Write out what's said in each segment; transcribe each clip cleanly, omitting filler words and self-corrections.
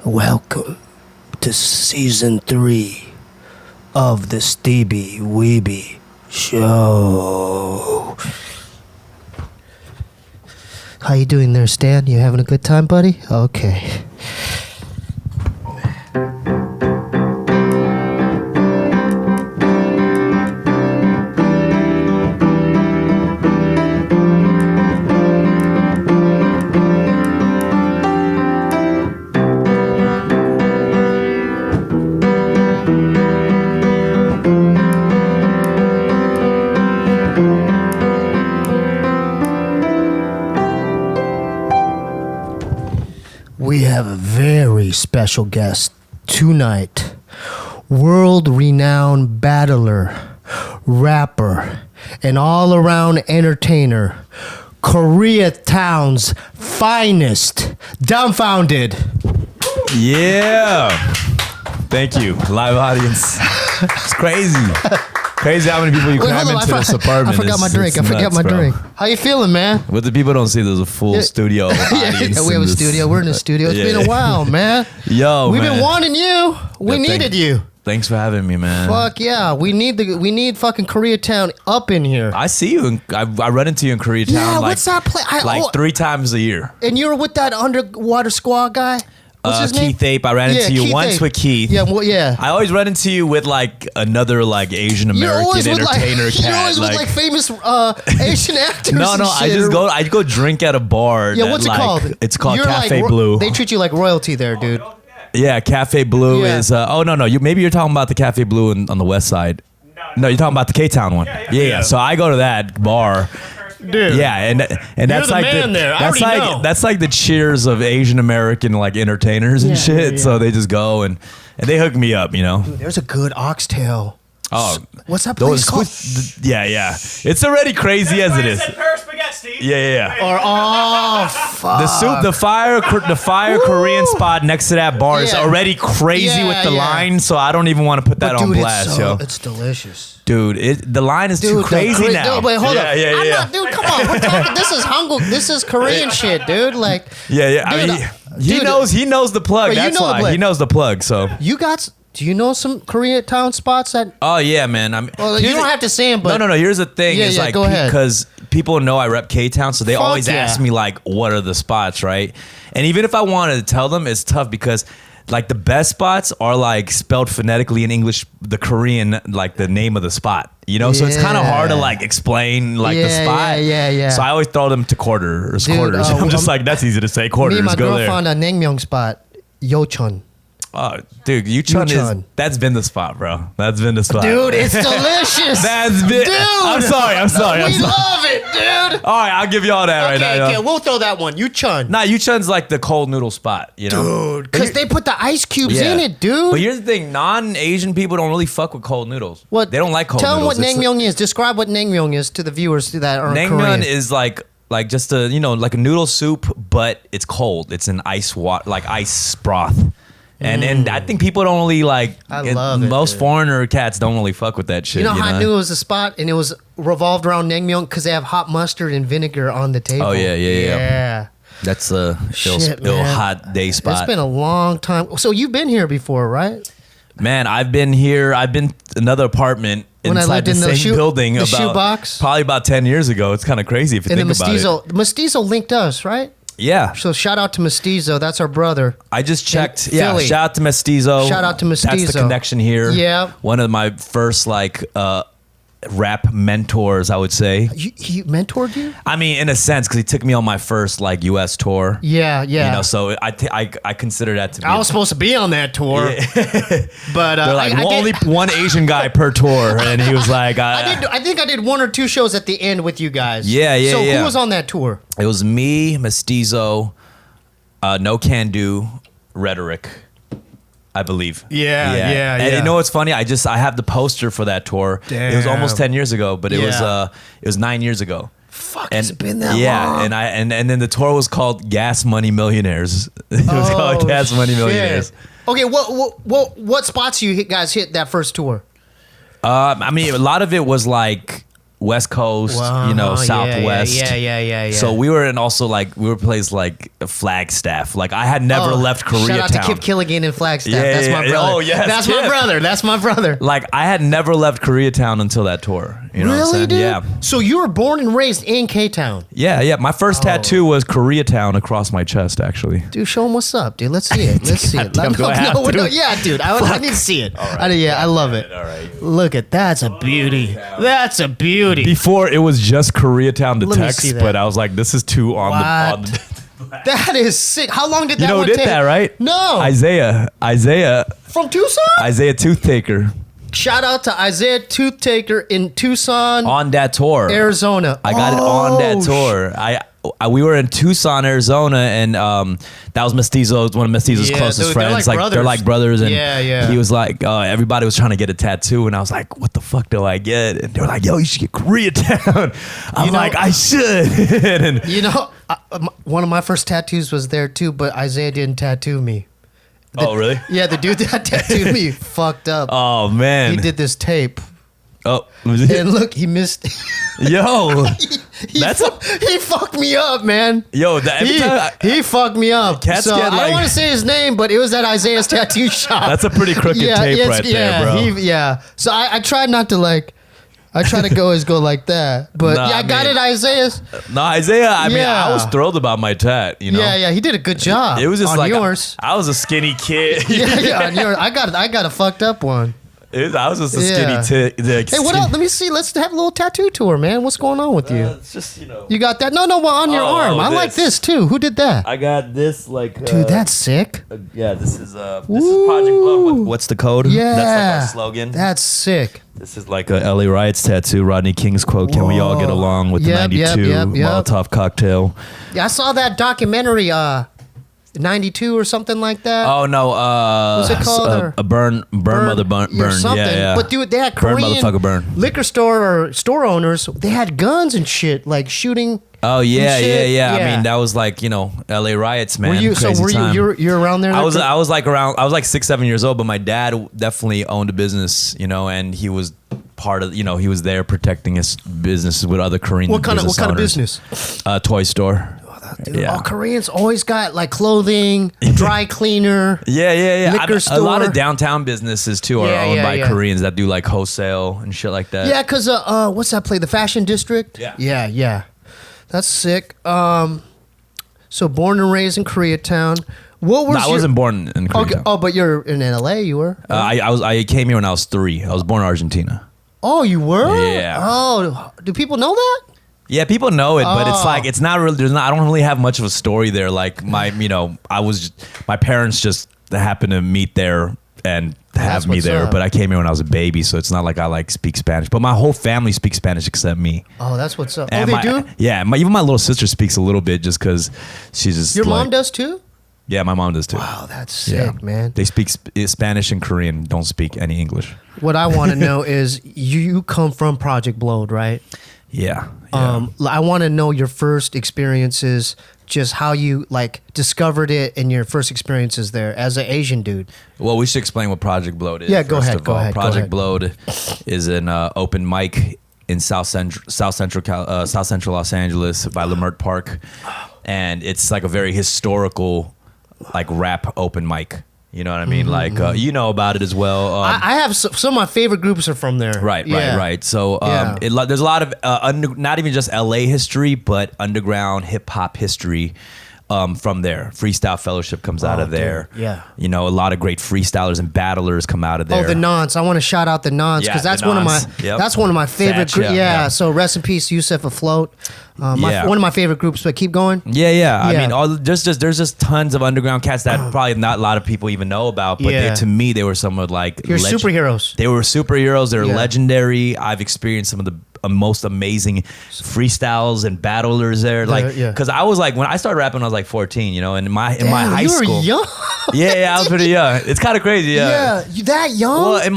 Welcome to season 3 of the Steebee Weebee Show. How you doing there, Stan? You having a good time, buddy? Okay. We have a very special guest tonight. World-renowned battler, rapper, and all-around entertainer. Koreatown's finest, Dumbfoundead. Yeah. Thank you, live audience. It's crazy. Crazy how many people you cram into this apartment. I forgot my drink. How you feeling, man? What the people don't see, there's a full studio audience. Yeah, we have a studio. We're in the studio. It's been a while, man. Yo, We've been wanting you. We needed you. Thanks for having me, man. Fuck yeah. We need fucking Koreatown up in here. I see you. I run into you in Koreatown. Yeah, what's that place? Like 3 times a year. And you were with that underwater squad guy? What's his name? Keith Ape. I ran into you Keith once Ape. with Keith. Yeah, well, yeah. I always run into you with like another like Asian American entertainer cat. You're always with like famous Asian actors. No, and shit. I go drink at a bar. Yeah, what's it called? It's called You're Cafe like, Blue. They treat you like royalty there, dude. Yeah, Cafe Blue is. Oh no, maybe you're talking about the Cafe Blue on the west side. No, you're talking about the K-Town one. Yeah. So I go to that bar. Dude. Yeah, and that's the like man there. That's like the Cheers of Asian American like entertainers and shit. Yeah. So they just go and they hook me up, you know. Dude, there's a good oxtail. Oh, what's that place called? Yeah. It's already crazy as it is. Yeah. Or fuck. The fire Korean spot next to that bar is already crazy with the line, so I don't even want to put that on blast, yo. It's delicious. Dude, the line is too crazy now. Dude, wait, hold up. Yeah. Dude, come on. We're talking. This is Korean shit, dude. Like. Yeah. I mean, he knows the plug. That's why he knows the plug. So do you know some Koreatown spots that? Oh yeah, man. You don't have to say them, but no. Here's the thing. Yeah, like go ahead. Because people know I rep K-Town, so they always ask me like, what are the spots, right? And even if I wanted to tell them, it's tough because like the best spots are like spelled phonetically in English, the Korean, like the name of the spot, you know? So it's kind of hard to like explain like the spot. Yeah. So I always throw them to quarters. I'm just like, that's easy to say, quarters. Me and my go girl there. found a naengmyeon spot, Yeocheon. Oh, dude, Yuchun that's been the spot, bro. That's been the spot. Dude, it's delicious. That's been. Dude, I'm sorry. We love it, dude. All right, I'll give you all that right now. Okay, we'll throw that one. Yuchun. Nah, Yuchun's like the cold noodle spot, you know? Dude, because they put the ice cubes in it, dude. But here's the thing, non-Asian people don't really fuck with cold noodles. What? They don't like cold noodles. Tell them what naengmyeon is. Describe what naengmyeon is to the viewers that are Korean. Naengmyeon is like just a, like a noodle soup, but it's cold. It's an ice broth. And I think people don't really like. I love it. Most foreigner cats don't really fuck with that shit. You know how I knew it was a spot, and it was revolved around naengmyeon because they have hot mustard and vinegar on the table. Oh yeah. That's a real hot day spot. It's been a long time. So you've been here before, right? Man, I've been here. I've been another apartment inside the same building the shoebox? Probably about 10 years ago. It's kind of crazy if you think about it. Mestizo linked us, right? Yeah. So shout out to Mestizo. That's our brother. I just checked. Yeah. Shout out to Mestizo. That's the connection here. Yeah. One of my first rap mentors, I would say. He mentored you? I mean, in a sense, because he took me on my first U.S. tour. Yeah. So I consider that to be. I was supposed to be on that tour, but they're like only one Asian guy per tour, and he was like, I think I did 1 or 2 shows at the end with you guys. Yeah. So who was on that tour? It was me, Mestizo, No Can Do, Rhetoric, I believe. Yeah. And you know what's funny? I have the poster for that tour. Damn. It was almost 10 years ago, but it was 9 years ago. Fuck, has it been that long? Yeah, and then the tour was called Gas Money Millionaires. It was called Gas Money Millionaires. Okay, what spots you guys hit that first tour? I mean, a lot of it was like West Coast, Wow, Southwest. Yeah. So we were in also like we were placed like Flagstaff. Like I had never left Koreatown. Shout out to Kip Killigan in Flagstaff. Yeah, That's my brother. Oh yes, that's Kip. my brother. That's my brother. Like I had never left Koreatown until that tour. You know what I'm Really, saying? dude? Yeah. So you were born and raised in K-Town. Yeah. My first tattoo was Koreatown across my chest, actually. Dude, show him what's up, dude. Let's see it. Let's see it. Goddamn, do I have to? Yeah, dude. I need to see it. All right. I love it. All right. Look at that's a beauty. That's a beauty. Before it was just Koreatown to Let me text, see that. but I was like, this is too on What? the. That is sick. How long did You that know one who did take? that, right? No. Isaiah From Tucson? Isaiah Toothtaker Shout out to Isaiah Toothtaker in Tucson, on that tour. Arizona. I got it on that tour. We were in Tucson, Arizona, and that was Mestizo, one of Mestizo's Yeah, closest dude, they're friends. like They're like brothers, and Yeah. he was like, everybody was trying to get a tattoo, and I was like, what the fuck do I get? And they were like, yo, you should get Koreatown. I'm like, I should. And One of my first tattoos was there too, but Isaiah didn't tattoo me. oh, really? Yeah, the dude that tattooed me fucked up. Oh man, He did this tape. Oh, And look, he missed. yo, he fucked me up, man. yo, He fucked me up. Cats So get, I don't like- want to say his name, but it was at Isaiah's tattoo shop. that's a pretty crooked tape right there, bro. So I tried not to like. I try to go like that, but Nah, I got man. it, Isaiah's. No, Isaiah. I mean, Yeah. I was thrilled about my tat. You know, Yeah, he did a good job. It was just on like yours. I was a skinny kid. yeah, on yours. I got a fucked up one. I was just a Yeah. skinny tit. Hey, what else? Let me see. Let's have a little tattoo tour, man. What's going on with you? It's just You got that? No, well, on your arm. I like this too. Who did that? I got this like. Dude, that's sick. Yeah, this is Project Blood. What's the code? Yeah, that's like our slogan. That's sick. This is like a LA Riots tattoo. Rodney King's quote. Can we all get along with Yep, the yep, 92 yep. Molotov cocktail? Yeah, I saw that documentary. 92 or something like that. Oh no! What's it called? A burn, mother, burn. or something. Yeah. But dude, they had Burn, Korean motherfucker, burn. liquor store or store owners. They had guns and shit, like shooting. Oh yeah, shit. yeah. I Yeah. mean, that was like LA riots, man. Were you? Crazy So were time. you're around there? I was like 6-7 years old, but my dad definitely owned a business, and he was part of, he was there protecting his business with other Korean. What kind of owners. business? Toy store. Dude, Yeah. all Koreans always got like clothing, dry cleaner. Yeah. Liquor A lot store. of downtown businesses too are owned by Koreans that do like wholesale and shit like that. Yeah, because what's that play? The Fashion District. Yeah. That's sick. So born and raised in Koreatown. What was No, I wasn't born in Koreatown. Okay. Oh, but you're in LA. You were. I came here when I was 3. I was born in Argentina. Oh, you were. Yeah. Oh, do people know that? Yeah, people know it, but it's Oh. like it's not really. I don't really have much of a story there. Like my parents just happened to meet there and have me what's there. up. But I came here when I was a baby, so it's not like I like speak Spanish. But my whole family speaks Spanish except me. Oh, that's what's up. And oh, they do. Yeah, even my little sister speaks a little bit just because she's just. Your like, mom does too. Yeah, my mom does too. Wow, that's sick, man. They speak Spanish and Korean. Don't speak any English. What I want to know is you come from Project Blowed, right? Yeah. I want to know your first experiences, just how you like discovered it and your first experiences there as an Asian dude. Well, we should explain what Project Blowed is. Yeah, go first ahead, of go all. ahead, go Project ahead. Blowed is an open mic in South Central Los Angeles by Lamert Park, and it's like a very historical, like rap open mic. You know what I mean? Like you know about it as well. I have some of my favorite groups are from there. Right. So Yeah. there's a lot of not even just LA history, but underground hip hop history from there. Freestyle Fellowship comes out of there. dude, yeah. A lot of great freestylers and battlers come out of there. Oh, the Nons. I want to shout out the Nons because Yeah, that's the one of Nons. my Yep. that's one of my favorite. Satch, yeah. So rest in peace, Yusef Afloat. Yeah. One of my favorite groups. But keep going. Yeah. I Yeah. mean, there's just tons of underground cats that probably not a lot of people even know about. But Yeah. to me, they were some of like You're superheroes. They were superheroes. They're Yeah. legendary. I've experienced some of the most amazing freestyles and battlers there. Like, yeah. because I was like, when I started rapping, I was like 14. And in my Damn, high you were school, young. yeah, I was pretty young. It's kind of crazy, Yeah, you that young? Well, in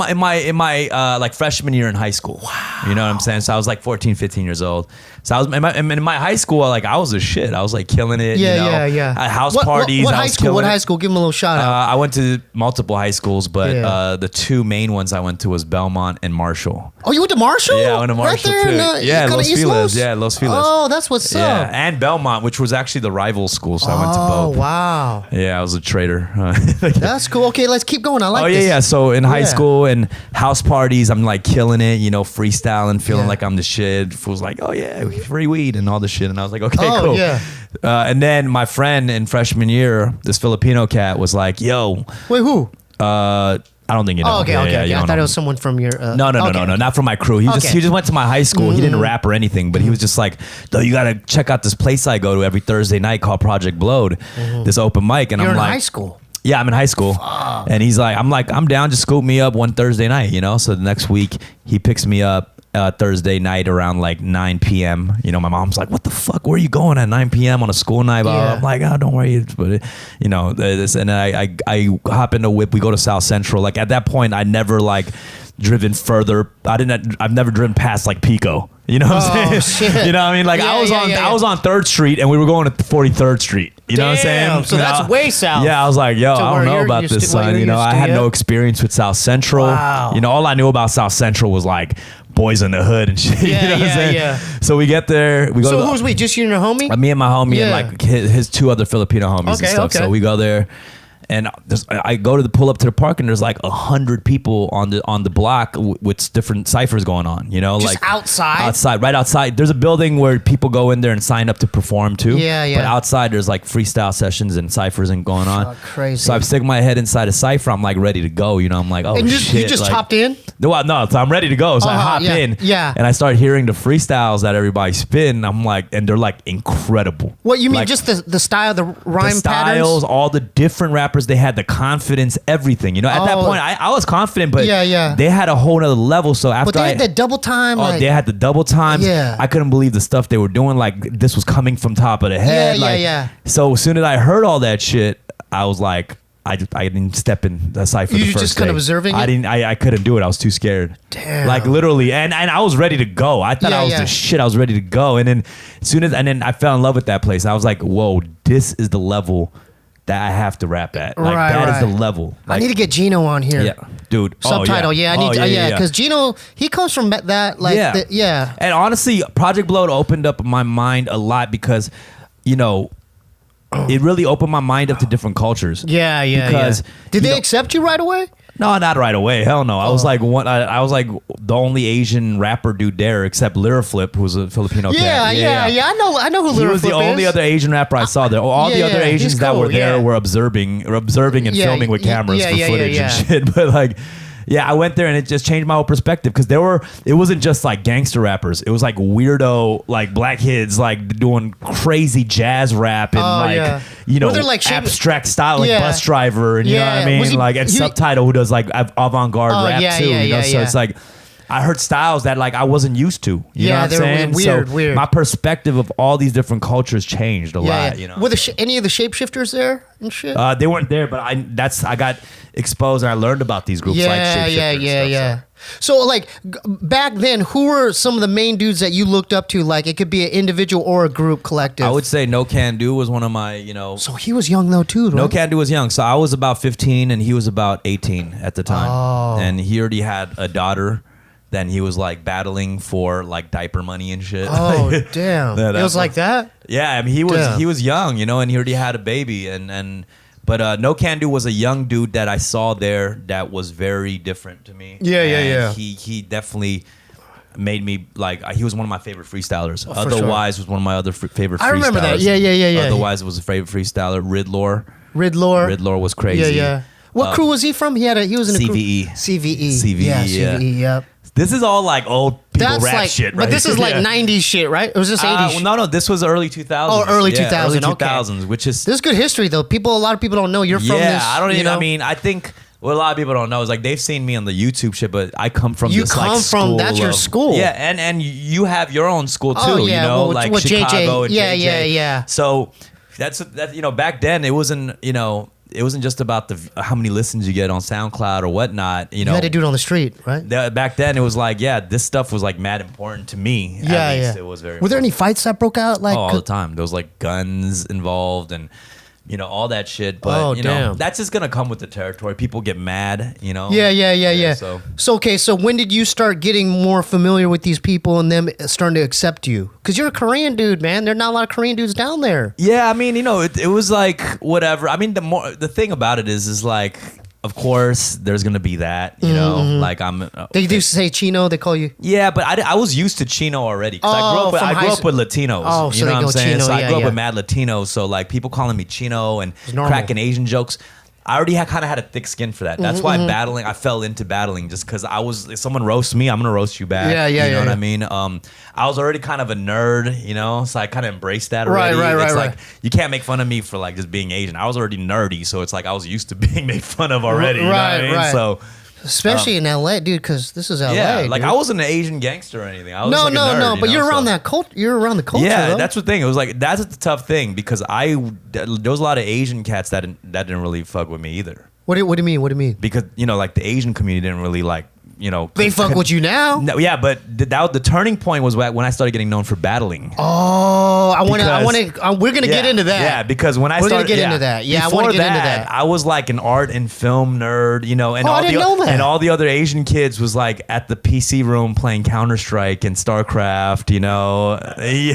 my like freshman year in high school. Wow. You know what I'm saying? So I was like 14, 15 years old. So I was in my high school, like I was a shit. I was like killing it. Yeah. At house parties. What high school? What high school? Give them a little shout out. I went to multiple high schools, but the two main ones I went to was Belmont and Marshall. Oh, you went to Marshall? Yeah, I went to Marshall right there too. Los Feliz. Yeah, Los Feliz. Oh, that's what's up. Yeah, and Belmont, which was actually the rival school, so I went to both. Oh, wow. Yeah, I was a traitor. That's cool. Okay, let's keep going. I like this. Yeah. So in high school and house parties, I'm like killing it, freestyling, feeling like I'm the shit. Fools like, oh yeah, free weed and all the shit. And I was like, okay, cool. Yeah. And then my friend in freshman year, this Filipino cat was like, yo. Wait, who? I don't think you know. Oh, okay. I thought it was someone from your. No, not from my crew. He just went to my high school. He didn't rap or anything, but he was just like, "Though you gotta check out this place I go to every Thursday night called Project Blowed, this open mic." And You're I'm in like, high school. Yeah, I'm in high school. And he's like, I'm down. Just scoop me up one Thursday night, So the next week he picks me up. Thursday night around like 9 p.m. My mom's like, what the fuck? Where are you going at 9 p.m. on a school night? Yeah. I'm like, oh, don't worry. But, this, and I hop in the whip. We go to South Central. Like at that point, I never like driven further. I've never driven past like Pico. You know what I'm saying? Shit. You know what I mean? Like I was on 3rd Street and we were going to 43rd Street. You know what I'm saying? So that's way south. Yeah, I was like, yo, I don't know about this, son. I had no experience with South Central. Wow. All I knew about South Central was like Boys in the Hood and shit. Yeah, you know what I'm saying? Yeah. So we get there. We go. So who's we? Just you and your homie? Me and my homie and like his two other Filipino homies and stuff. So we go there. And I go to pull up to the park and there's like 100 people on the block with different ciphers going on, Just like outside, right outside. There's a building where people go in there and sign up to perform too. Yeah. But outside there's like freestyle sessions and ciphers and going on. Crazy. So I'm sticking my head inside a cipher. I'm like ready to go. I'm like, oh and shit. You just like, hopped in? No. So I'm ready to go. So I hop in. Yeah. And I start hearing the freestyles that everybody spin. I'm like, and they're like incredible. What you mean? Like, just the style, the rhyme the styles, patterns? all the different rappers they had, the confidence, everything. At that point, I was confident, but they had a whole nother level. So after they had the double time. They had the double times. Yeah. I couldn't believe the stuff they were doing. Like this was coming from top of the head. So as soon as I heard all that shit, I was like, I didn't step in the cipher. You the first just kind of observing it? I couldn't do it. I was too scared. Damn. Like literally, and I was ready to go. I thought I was the shit. I was ready to go, and then I fell in love with that place. I was like, whoa, this is the level that I have to rap at. Like that is the level. Like, I need to get Gino on here. Yeah, dude. Subtitle. I need. Because Gino, he comes from that. Like, And honestly, Project Blowed opened up my mind a lot because, it really opened my mind up to different cultures. Yeah. Because did they accept you right away? No, not right away. Hell no. I was like I was like the only Asian rapper dude there, except Lyraflip, who's a Filipino cat. Yeah. I know who Lyraflip is. He was the only other Asian rapper I saw there. All the other Asians that were there were observing and filming with cameras for footage and shit. But like. Yeah, I went there and it just changed my whole perspective because it wasn't just like gangster rappers. It was like weirdo, like black kids, like doing crazy jazz rap and like abstract style, like Bus Driver and you know what I mean? And Subtitle who does like avant-garde rap too. So it's like, I heard styles that like I wasn't used to. You know what I'm saying? Weird. My perspective of all these different cultures changed a lot. Were any of the shapeshifters there and shit? They weren't there, but I got exposed and I learned about these groups like shapeshifters. So like back then, who were some of the main dudes that you looked up to? Like it could be an individual or a group collective. I would say No Can Do was one of my, So he was young though too, right? No Can Do was young. So I was about 15 and he was about 18 at the time. Oh. And he already had a daughter. Then he was like battling for like diaper money and shit. Oh damn! It was like that. Yeah, I mean he was young, and he already had a baby, but No Can Do was a young dude that I saw there that was very different to me. Yeah. He definitely made me like he was one of my favorite freestylers. Oh, Otherwise, was one of my other favorite freestylers. I remember that. Yeah. Otherwise, was a favorite freestyler. Riddler was crazy. Yeah. What crew was he from? He was in a CVE. CVE. Yeah, CVE. Yep. This is all like old people rap shit, right? But this is like 90s shit, right? It was just 80s. No, this was early 2000s. Oh, early 2000s. Early 2000s, which is... This is good history, though. A lot of people don't know you're from this. Yeah, I don't even... I mean, I think what a lot of people don't know is like they've seen me on the YouTube shit, but I come from this like school. That's your school. Yeah, and you have your own school too, like Chicago JJ. and JJ. Yeah. So... That's back then it wasn't, it wasn't just about how many listens you get on SoundCloud or whatnot. You know, had to do it on the street, right? Back then, it was like, this stuff was like mad important to me. At least. It was very. Were there any fights that broke out? Like all the time. There was like guns involved and. You know, all that shit. But, that's just going to come with the territory. People get mad, you know? Yeah. So when did you start getting more familiar with these people and them starting to accept you? Because you're a Korean dude, man. There are not a lot of Korean dudes down there. Yeah, I mean, it was like, whatever. I mean, the thing about it is like, of course, there's gonna be that, you know. Like They do say Chino. They call you. Yeah, but I was used to Chino already. Cause I grew up with Latinos. Oh, you know what I'm saying? Chino, so I grew up with mad Latinos. So like people calling me Chino and cracking Asian jokes. I already kind of had a thick skin for that. That's why I fell into battling just because if someone roasts me, I'm gonna roast you back. You know what I mean? I was already kind of a nerd, you know, so I kind of embraced that already. It's like you can't make fun of me for like just being Asian. I was already nerdy, so it's like I was used to being made fun of already. You know what I mean? So. Especially in LA, dude, because this is LA. Yeah, like dude. I wasn't an Asian gangster or anything. I was no, like a nerd, but you're around that culture. You're around the culture. Yeah, though. that's the thing. It was like that's the tough thing because there was a lot of Asian cats that didn't really fuck with me either. What do you mean? What do you mean? Because like the Asian community didn't really like. They fuck with you now. No, yeah, but the turning point was when I started getting known for battling. Oh, we're gonna get into that. Yeah, because when we're gonna get into that. Yeah, I want to get into that. I was like an art and film nerd, and I didn't know that. And all the other Asian kids was like at the PC room playing Counter-Strike and StarCraft,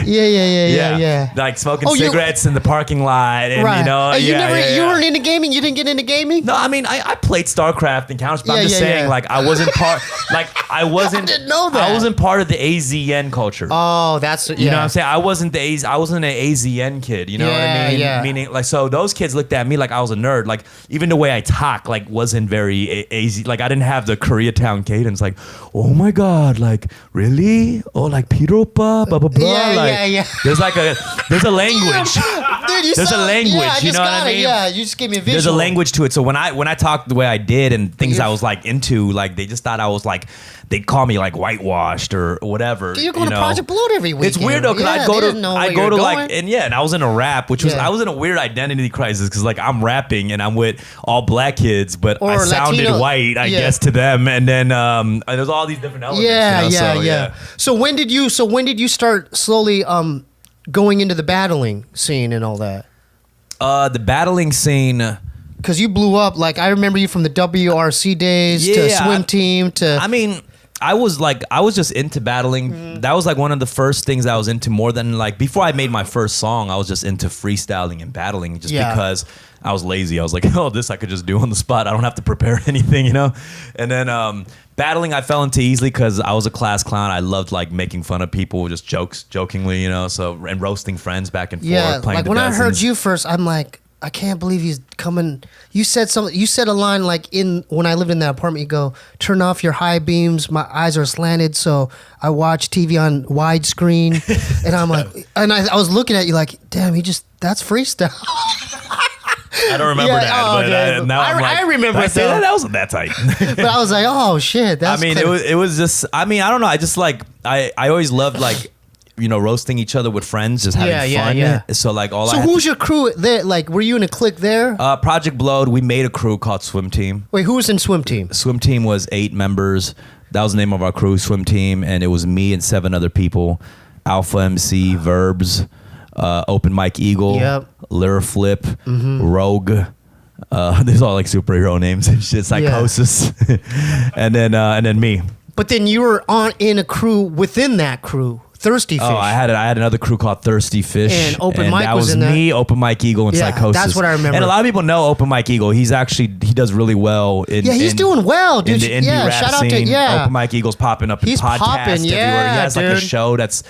Yeah. Like smoking cigarettes in the parking lot, and you weren't into gaming. You didn't get into gaming. No, I mean I played StarCraft and Counter-Strike. But I'm just saying, like I wasn't part. I didn't know that. I wasn't part of the AZN culture. Oh, that's you know what I'm saying. I wasn't an AZN kid. You know what I mean? Yeah. Meaning like so those kids looked at me like I was a nerd. Like even the way I talk like wasn't very AZ. Like I didn't have the Koreatown cadence. Like oh my god, like really? Oh like Piropa, blah blah blah. Yeah. There's a language. Dude, there's a language. Yeah, you know what I mean? Yeah, you just gave me a visual. There's a language to it. So when I talked the way I did and things I was like into, like they just thought I was like they'd call me like whitewashed or whatever. Dude, you're going to Project Bloat every week. It's weird though because I'd go to like and I was in a rap, which was I was in a weird identity crisis because like I'm rapping and I'm with all black kids, but I sounded white, I guess, to them, and then there's all these different elements. Yeah. So when did you start slowly going into the battling scene and all that? The battling scene. Because you blew up, like I remember you from the WRC days to swim team to. I mean, I was just into battling. That was like one of the first things I was into more than like before I made my first song. I was just into freestyling and battling just because I was lazy. I was like, this I could just do on the spot. I don't have to prepare anything, And then battling I fell into easily because I was a class clown. I loved like making fun of people, just jokingly, So and roasting friends back and forth. Yeah, playing like when I heard you first, I'm like, I can't believe he's coming. You said something. You said a line like when I lived in that apartment. You go, turn off your high beams. My eyes are slanted, so I watch TV on widescreen. And I'm like, and I was looking at you like, damn, that's freestyle. I don't remember that, but now I'm like, I remember it though. That wasn't that tight. But I was like, oh shit. That's it was just. I mean, I don't know. I just like I always loved like. Roasting each other with friends, just having fun. Yeah. So like who's your crew there? Like, were you in a clique there? Project Bloat. We made a crew called Swim Team. Wait, who was in Swim Team? Swim Team was 8 members. That was the name of our crew, Swim Team, and it was me and 7 other people. Alpha MC, Verbs, Open Mike Eagle, Lyra Flip, Rogue. There's all like superhero names and shit. Psychosis, and then me. But then you were in a crew within that crew. Thirsty Fish. Oh, I had another crew called Thirsty Fish. And Open Mike that was in that. Me, Open Mike Eagle, and Psychosis. That's what I remember. And a lot of people know Open Mike Eagle. He does really well. He's doing well, dude. In the indie rap shout scene. out to Open Mike Eagle's popping up in podcasts everywhere. He has like a show that's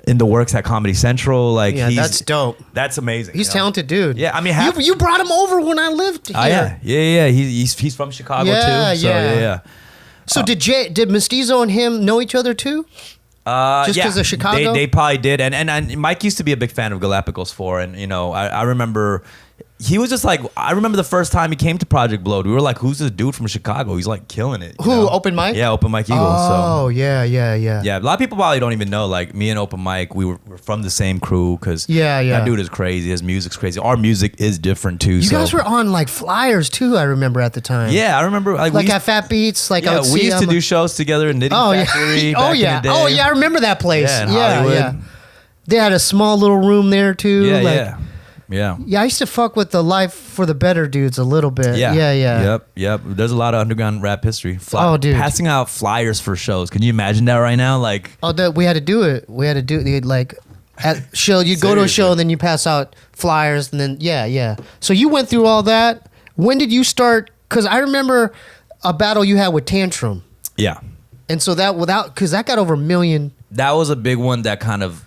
in the works at Comedy Central. Like, that's dope. That's amazing. He's talented, dude. Yeah, I mean, you brought him over when I lived here. Oh, yeah. He's from Chicago too. So yeah. So did Mestizo and him know each other too? Just because of Chicago? They probably did. And Mike used to be a big fan of Galapagos 4. And, I remember He was just like, I remember the first time he came to Project Blowed. We were like, who's this dude from Chicago? He's like killing it. Who, Open Mic? Yeah, Open Mic Eagle. Oh, yeah. Yeah, a lot of people probably don't even know. Like me and Open Mic, we're from the same crew because that dude is crazy. His music's crazy. Our music is different too. You guys were on like flyers too, I remember at the time. Yeah, I remember. Like at Fat Beats. Like yeah, we used to do shows together in Knitting Factory. Back in the day. Oh, yeah, I remember that place. Yeah, in Hollywood. Yeah. They had a small little room there too. Yeah. Yeah, I used to fuck with the Life for the Better dudes a little bit. Yeah. Yep. There's a lot of underground rap history. Dude. Passing out flyers for shows. Can you imagine that right now? Like, we had to do it. Like at show. You'd go to a show and then you pass out flyers and then yeah. So you went through all that. When did you start? Because I remember a battle you had with Tantrum. Yeah. And so because that got over 1 million. That was a big one that kind of.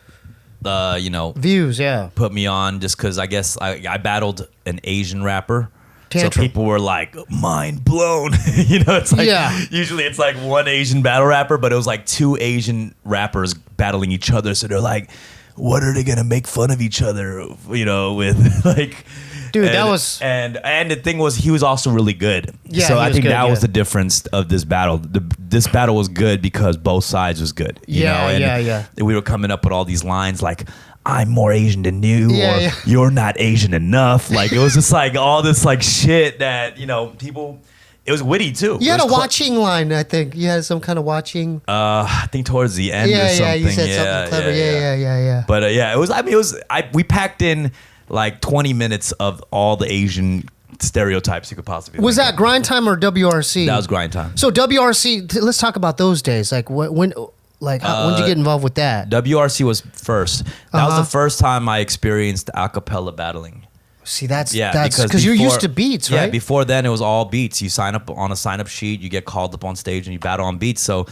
Views, yeah, put me on just because I guess I battled an Asian rapper. Tantrum. So people were like mind blown. It's like usually it's like one Asian battle rapper, but it was like 2 Asian rappers battling each other. So they're like, what are they gonna make fun of each other? With like. Dude, that was and the thing was he was also really good. Yeah, so I think that was the difference of this battle. This battle was good because both sides was good. Yeah. We were coming up with all these lines like, I'm more Asian than you, or you're not Asian enough. Like it was just like all this like shit that people. It was witty too. You had a watching line, I think. You had some kind of watching. I think towards the end or something. Yeah, you said something clever. Yeah. But it was. We packed in like 20 minutes of all the Asian stereotypes you could possibly. Was that Grind Time or WRC? That was Grind Time. So WRC, let's talk about those days. Like when did you get involved with that? WRC was first. That was the first time I experienced a cappella battling. See, that's because you're used to beats, right? Yeah, before then it was all beats. You sign up on a sign-up sheet, you get called up on stage, and you battle on beats. So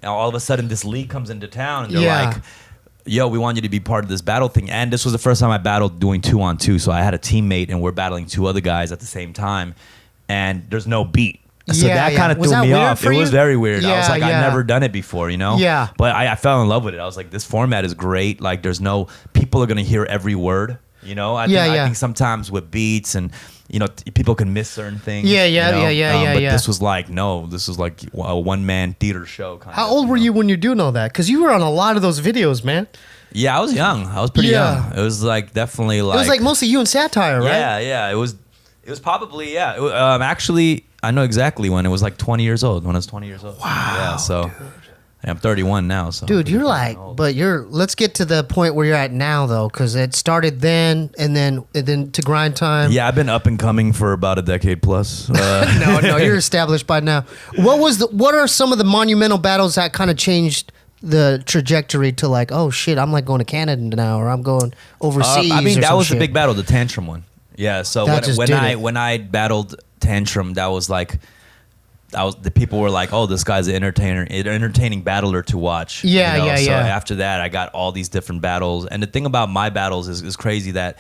all of a sudden, this league comes into town, and they're like, yo, we want you to be part of this battle thing. And this was the first time I battled doing 2-on-2. So I had a teammate and we're battling 2 other guys at the same time. And there's no beat. So that kind of threw me off. It was very weird. I was like, I've never done it before, Yeah. But I fell in love with it. I was like, this format is great. Like people are going to hear every word, I think sometimes with beats and, people can miss certain things. But this was like, this was like a one-man theater show. How old were you when you're doing all that? Because you were on a lot of those videos, man. Yeah, I was young. I was pretty young. It was like definitely like. It was like mostly you and Satire, right? Yeah. It was probably actually, I know exactly when. It was like 20 years old. When I was 20 years old. Wow. Yeah. So. Dude. I'm 31 now, so. Dude, you're like, let's get to the point where you're at now, though, because it started then, and then to Grind Time. Yeah, I've been up and coming for about a decade plus. No, you're established by now. What are some of the monumental battles that kind of changed the trajectory to like, oh shit, I'm like going to Canada now, or I'm going overseas? That was the big battle, the Tantrum one. Yeah, so when I battled Tantrum, that was like. The people were like, oh, this guy's an entertaining battler to watch. So after that, I got all these different battles. And the thing about my battles is crazy that,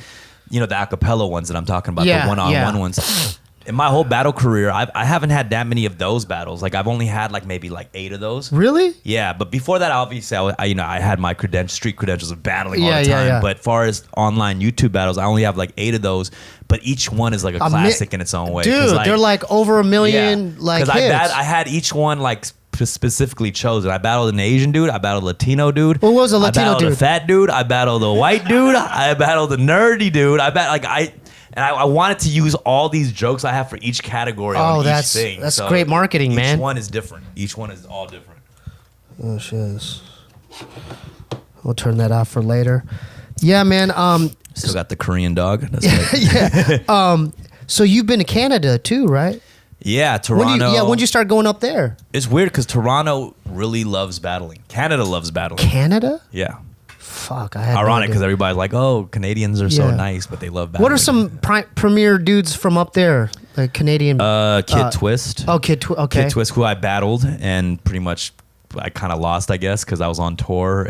the acapella ones that I'm talking about, the one-on-one ones. In my whole battle career, I haven't had that many of those battles. Like I've only had like maybe like 8 of those. Really? Yeah, but before that, obviously, I had my street credentials of battling all the time. Yeah. But as far as online YouTube battles, I only have like 8 of those. But each one is like a classic in its own way. Dude, they're like over 1 million like hits. Because I had each one like specifically chosen. I battled an Asian dude. I battled a Latino dude. What was a Latino dude? I battled a fat dude. I battled a white dude. I battled a nerdy dude. I wanted to use all these jokes I have for each category on each thing. That's great marketing, man. Each one is different. Each one is all different. Oh, shit. We'll turn that off for later. Yeah, man. Still got the Korean dog. That's yeah. So you've been to Canada too, right? Yeah, Toronto. When'd you start going up there? It's weird because Toronto really loves battling. Canada loves battling. Canada? Yeah. Fuck, I had ironic because everybody's like, oh, Canadians are so nice, but they love battling. What are some premier dudes from up there? Like Canadian? Kid Twist. Oh, Kid Twist. Okay. Kid Twist, who I battled and pretty much I kind of lost, I guess, because I was on tour,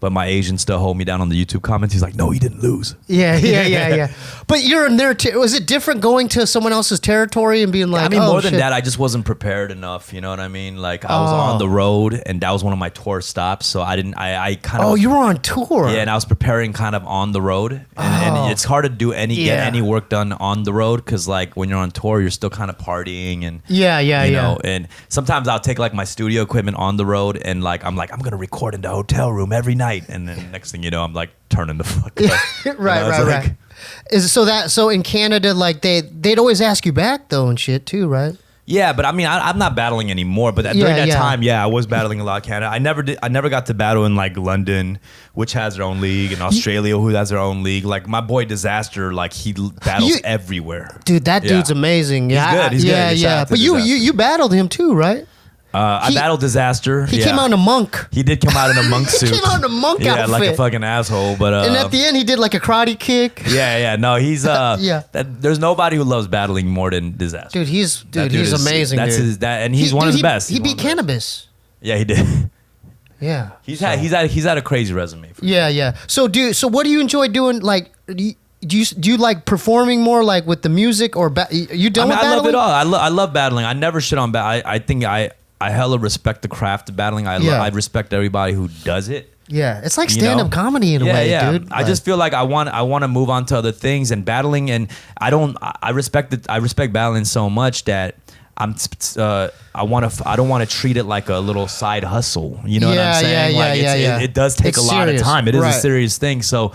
but my agent still hold me down on the YouTube comments. He's like, no, he didn't lose. Yeah. But you're in there. Was it different going to someone else's territory and being like, I mean, oh, more than shit. that, I just wasn't prepared enough. You know what I mean? Like I was on the road, and that was one of my tour stops. So I didn't. I kind of. Oh, you were on tour. Yeah, and I was preparing kind of on the road, and it's hard to do get any work done on the road because like when you're on tour, you're still kind of partying and you know. And sometimes I'll take like my studio equipment on the road, and like I'm gonna record in the hotel room every night, and then next thing you know, I'm like turning the fuck up. Right. So in Canada, like they'd always ask you back though and shit too, right? Yeah, but I mean, I'm not battling anymore. But during that time, I was battling a lot in Canada. I never got to battle in like London, which has their own league, and Australia, who has their own league. Like my boy Disaster, like he battles everywhere. Dude, that dude's amazing. Yeah, he's good. Yeah. But you battled him too, right? I battled Disaster. He came out in a monk. He did come out in a monk suit. He came out in a monk outfit. Yeah, like a fucking asshole. But and at the end, he did like a karate kick. Yeah. No, he's there's nobody who loves battling more than Disaster. Dude, he's amazing. And he's one of the best. He beat cannabis. Yeah, he did. Yeah. He's had a crazy resume. Yeah. So what do you enjoy doing? Like, do you like performing more, like with the music, or you done with battling? I love it all. I love battling. I never shit on battle. I think I hella respect the craft of battling. I respect everybody who does it. Yeah, it's like stand-up comedy in a way, dude. I just feel like I want to move on to other things, and battling, and I respect battling so much that I don't want to treat it like a little side hustle. You know what I'm saying? It does take a lot of time. It is a serious thing. So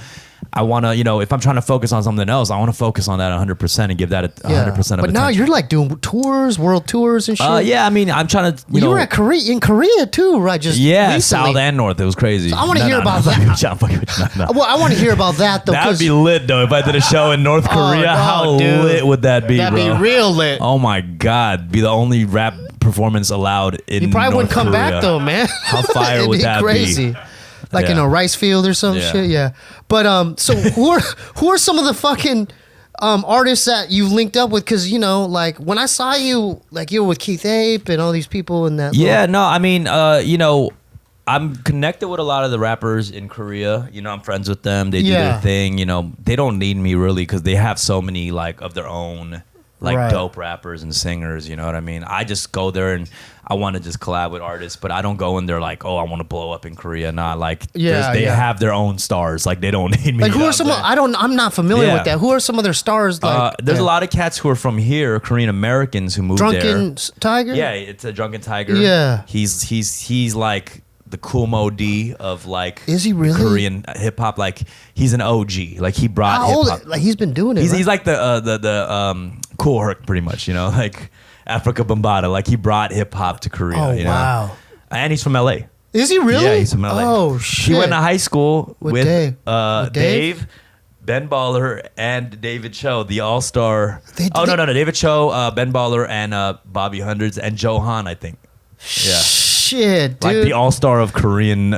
I want to, if I'm trying to focus on something else, I want to focus on that 100% and give that 100% of attention. But now you're like doing tours, world tours and shit. Yeah, I mean, I'm trying to, you were in Korea too, right? Just recently. South and north. It was crazy. So I want to hear about that. Well, I want to hear about that though. That would be lit though if I did a show in North Korea. How lit would that be, That'd bro? be real lit. Oh my God, be the only rap performance allowed in You probably North wouldn't come Korea. back though, man. How fire would that crazy. be? Like in a rice field or some shit, But so who are some of the fucking artists that you've linked up with? Because like when I saw you, like you were with Keith Ape and all these people in that. No, I mean, I'm connected with a lot of the rappers in Korea. I'm friends with them. They do their thing. They don't need me really because they have so many like of their own dope rappers and singers. You know what I mean? I just go there and I want to just collab with artists, but I don't go in there like, oh, I want to blow up in Korea. Nah, like they have their own stars. Like they don't need me. Like who are some? I'm not familiar with that. Who are some of their stars? Like there's a lot of cats who are from here, Korean Americans who moved there. Drunken Tiger. Yeah, it's a Drunken Tiger. Yeah, he's like the cool Mo D of like, is he really Korean hip hop? Like he's an OG. Like he brought hip hop. Like he's been doing it. He's like the Cool Herc pretty much. Like Africa Bambaataa. Like he brought hip hop to Korea. Oh wow! And he's from LA. Is he really? Yeah, he's from LA. Oh shit! He went to high school with Dave, Ben Baller, and David Cho, the all-star. No, David Cho, Ben Baller, and Bobby Hundreds, and Johan, I think. Yeah. Shit, dude. Like the all-star of Korean,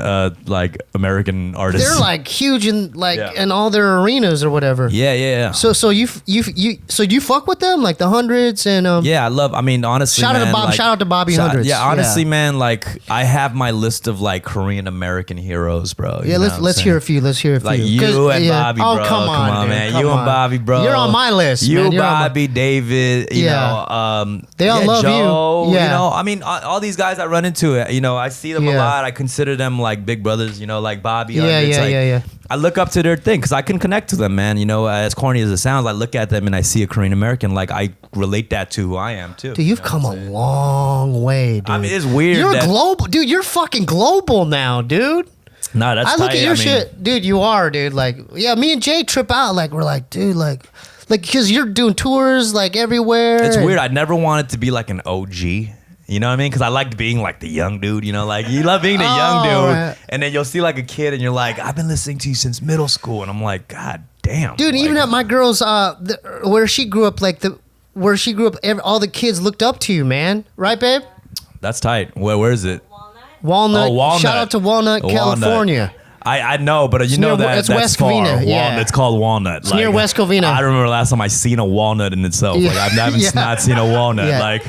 like American artists. They're like huge in in all their arenas or whatever. Yeah. So you fuck with them, like the Hundreds and Yeah, I mean honestly, shout out to Bobby Hundreds. Yeah, honestly, man, like I have my list of like Korean American heroes, bro. Yeah, let's hear a few. Let's hear a few. Like you and Bobby, bro. Oh, come on, man. You and Bobby, bro. You're on my list. You, Bobby, David. You know, they all love Joe, you. Yeah. You know, I mean, all these guys I run into. I see them a lot. I consider them like big brothers. Like Bobby. Yeah. I look up to their thing because I can connect to them, man. As corny as it sounds, I look at them and I see a Korean American. Like I relate that to who I am too. Dude, you've come a long way, dude. I mean, it's weird. You're global, dude. You're fucking global now, dude. Nah, that's. I look at your shit, dude. You are, dude. Like, yeah, me and Jay trip out. Like, we're like, dude, like, because you're doing tours like everywhere. It's weird. I never wanted to be like an OG. You know what I mean? Because I liked being like the young dude, like you love being the young dude. Right. And then you'll see like a kid and you're like, I've been listening to you since middle school. And I'm like, God damn. Dude, even at my girl's, where she grew up, all the kids looked up to you, man. Right, babe? That's tight. Where is it? Walnut. Oh, Walnut. Shout out to Walnut, California. I know, but it's know that it's West far. Covina. Yeah. It's called Walnut. It's near West Covina. I remember last time I seen a walnut in itself. Like I haven't not seen a walnut. Yeah. Like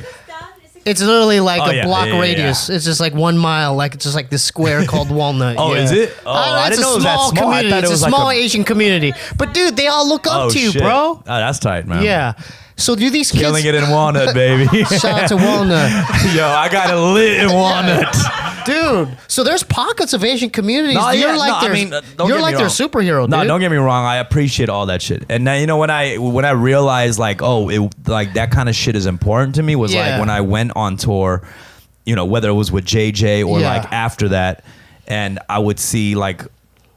It's literally like a yeah, block yeah, yeah, radius. yeah. It's just like 1 mile. Like it's just like this square called Walnut. Oh, yeah. is it? Oh, I didn't know it was that small. Community. I thought It's it was a like small Asian community. But dude, they all look up to you, shit. bro. Oh, that's tight, man. Yeah. So do these kids Killing it in Walnut, baby. Shout out to Walnut. Yo, I got it lit in Walnut. Dude, so there's pockets of Asian communities. You're like their superhero, dude. No, don't get me wrong. I appreciate all that shit. And then, when I realized like, like that kind of shit is important to me was like when I went on tour, whether it was with JJ or like after that, and I would see like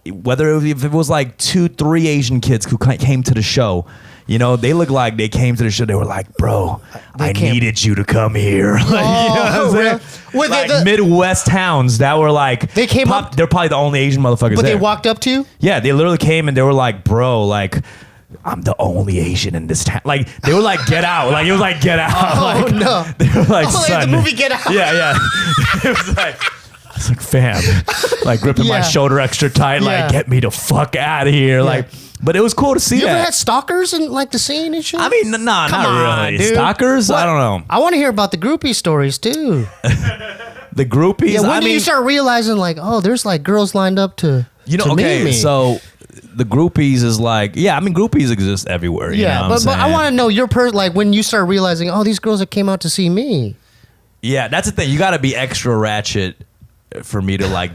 if it was like 2-3 Asian kids who came to the show. They look like they came to the show. They were like, bro, I needed you to come here. Like, really? Well, like Midwest towns that were like, they came up. They're probably the only Asian motherfuckers But there. they walked up to you? Yeah, they literally came and they were like, bro, like, I'm the only Asian in this town. Like, they were like, get out. Like, it was like, get out. Oh, like, no. They were like, son. Like the movie Get Out. Yeah. It was like, fam, like gripping my shoulder extra tight, like, get me the fuck out of here. Like, but it was cool to see You that. ever had stalkers in like the scene and shit? I mean, nah, Come not on, really. dude. Stalkers? What? I don't know. I want to hear about the groupie stories too. The groupies? Yeah, when I did mean, you start realizing like, oh, there's like girls lined up to meet me? So the groupies is like, groupies exist everywhere. You know what but I want to know your like when you start realizing, oh, these girls that came out to see me. Yeah, that's the thing. You got to be extra ratchet for me to like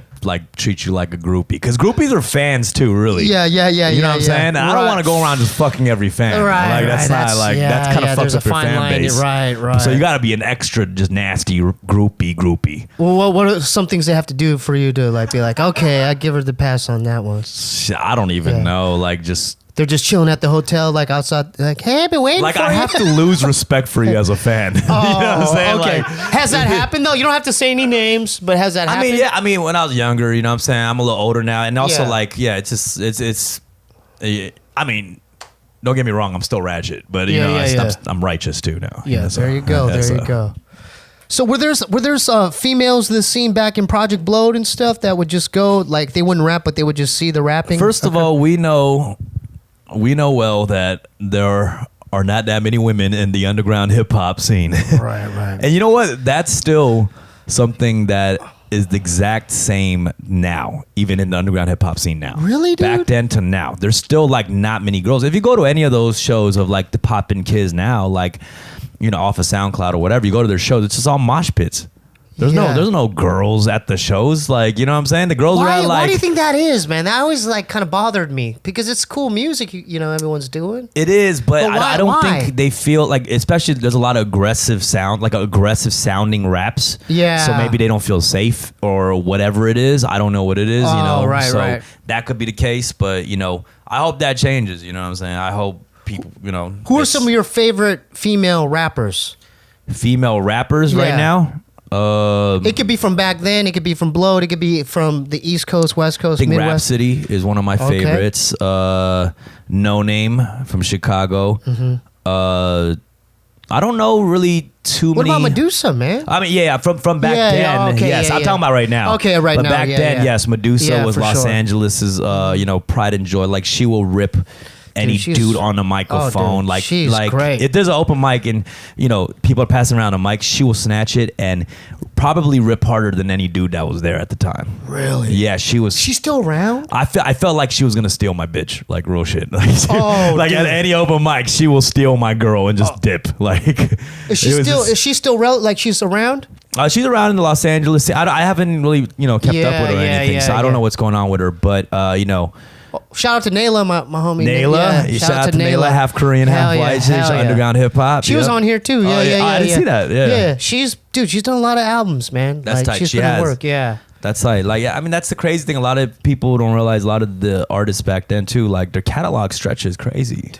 treat you like a groupie, because groupies are fans too, really. Yeah. You know what I'm saying? I don't want to go around just fucking every fan. Right, like that's not like that's kind of fucks up your fan base. Right. So you got to be an extra, just nasty groupie. Well, what are some things they have to do for you to like be like, okay, I give her the pass on that one? I don't even know. Like just. They're just chilling at the hotel, like outside, like, hey, I've been waiting for you. I have to lose respect for you as a fan. Oh, you know what I'm saying? Okay. Like, has that happened though? You don't have to say any names, but has that happened? I mean, when I was younger, you know what I'm saying? I'm a little older now. And also it's I mean, don't get me wrong, I'm still ratchet, but I'm righteous too now. Yeah, there you go. There you go. So were there's females in the scene back in Project Blowed and stuff that would just go, like, they wouldn't rap, but they would just see the rapping? First of all, we know well that there are not that many women in the underground hip hop scene. Right. And you know what? That's still something that is the exact same now, even in the underground hip hop scene now. Really, dude? Back then to now, there's still like not many girls. If you go to any of those shows of like the poppin' kids now, like, off of SoundCloud or whatever, you go to their shows, it's just all mosh pits. There's no girls at the shows, like, you know what I'm saying? The girls are at like. Why do you think that is, man? That always like kind of bothered me, because it's cool music, everyone's doing. It is, but I don't why? think they feel like, especially there's a lot of aggressive sounding raps. Yeah. So maybe they don't feel safe or whatever it is. I don't know what it is, Right, so right. that could be the case, but I hope that changes, you know what I'm saying? I hope people, Who are some of your favorite female rappers? Female rappers right now? It could be from back then. It could be from Blowed. It could be from the East Coast, West Coast, I think Midwest. Rhapsody is one of my favorites. No Name from Chicago. I don't know really too many. What about Medusa, man? I mean, from back then. Yes, I'm talking about right now. Okay, right but now. But back then, yes, Medusa was for Los sure. Angeles's, pride and joy. Like, she will rip any dude on the microphone. dude, like, she's great. If there's an open mic and people are passing around a mic, she will snatch it and probably rip harder than any dude that was there at the time. Really? Yeah, she was. She's still around? I felt like she was gonna steal my bitch, like real shit. Like, dude. At any open mic, she will steal my girl and just dip. Like, is she still like she's around? She's around in the Los Angeles. I haven't really kept up with her or anything, so I don't know what's going on with her. But shout out to Nayla, my homie. Nayla, shout out to Nayla, half Korean, half white. She's underground hip hop. She was on here too. Yeah. I didn't see that. Yeah, she's done a lot of albums, man. That's tight. She's put in work. Yeah. That's tight. Like, I mean, that's the crazy thing. A lot of people don't realize. A lot of the artists back then too, like, their catalog stretches crazy.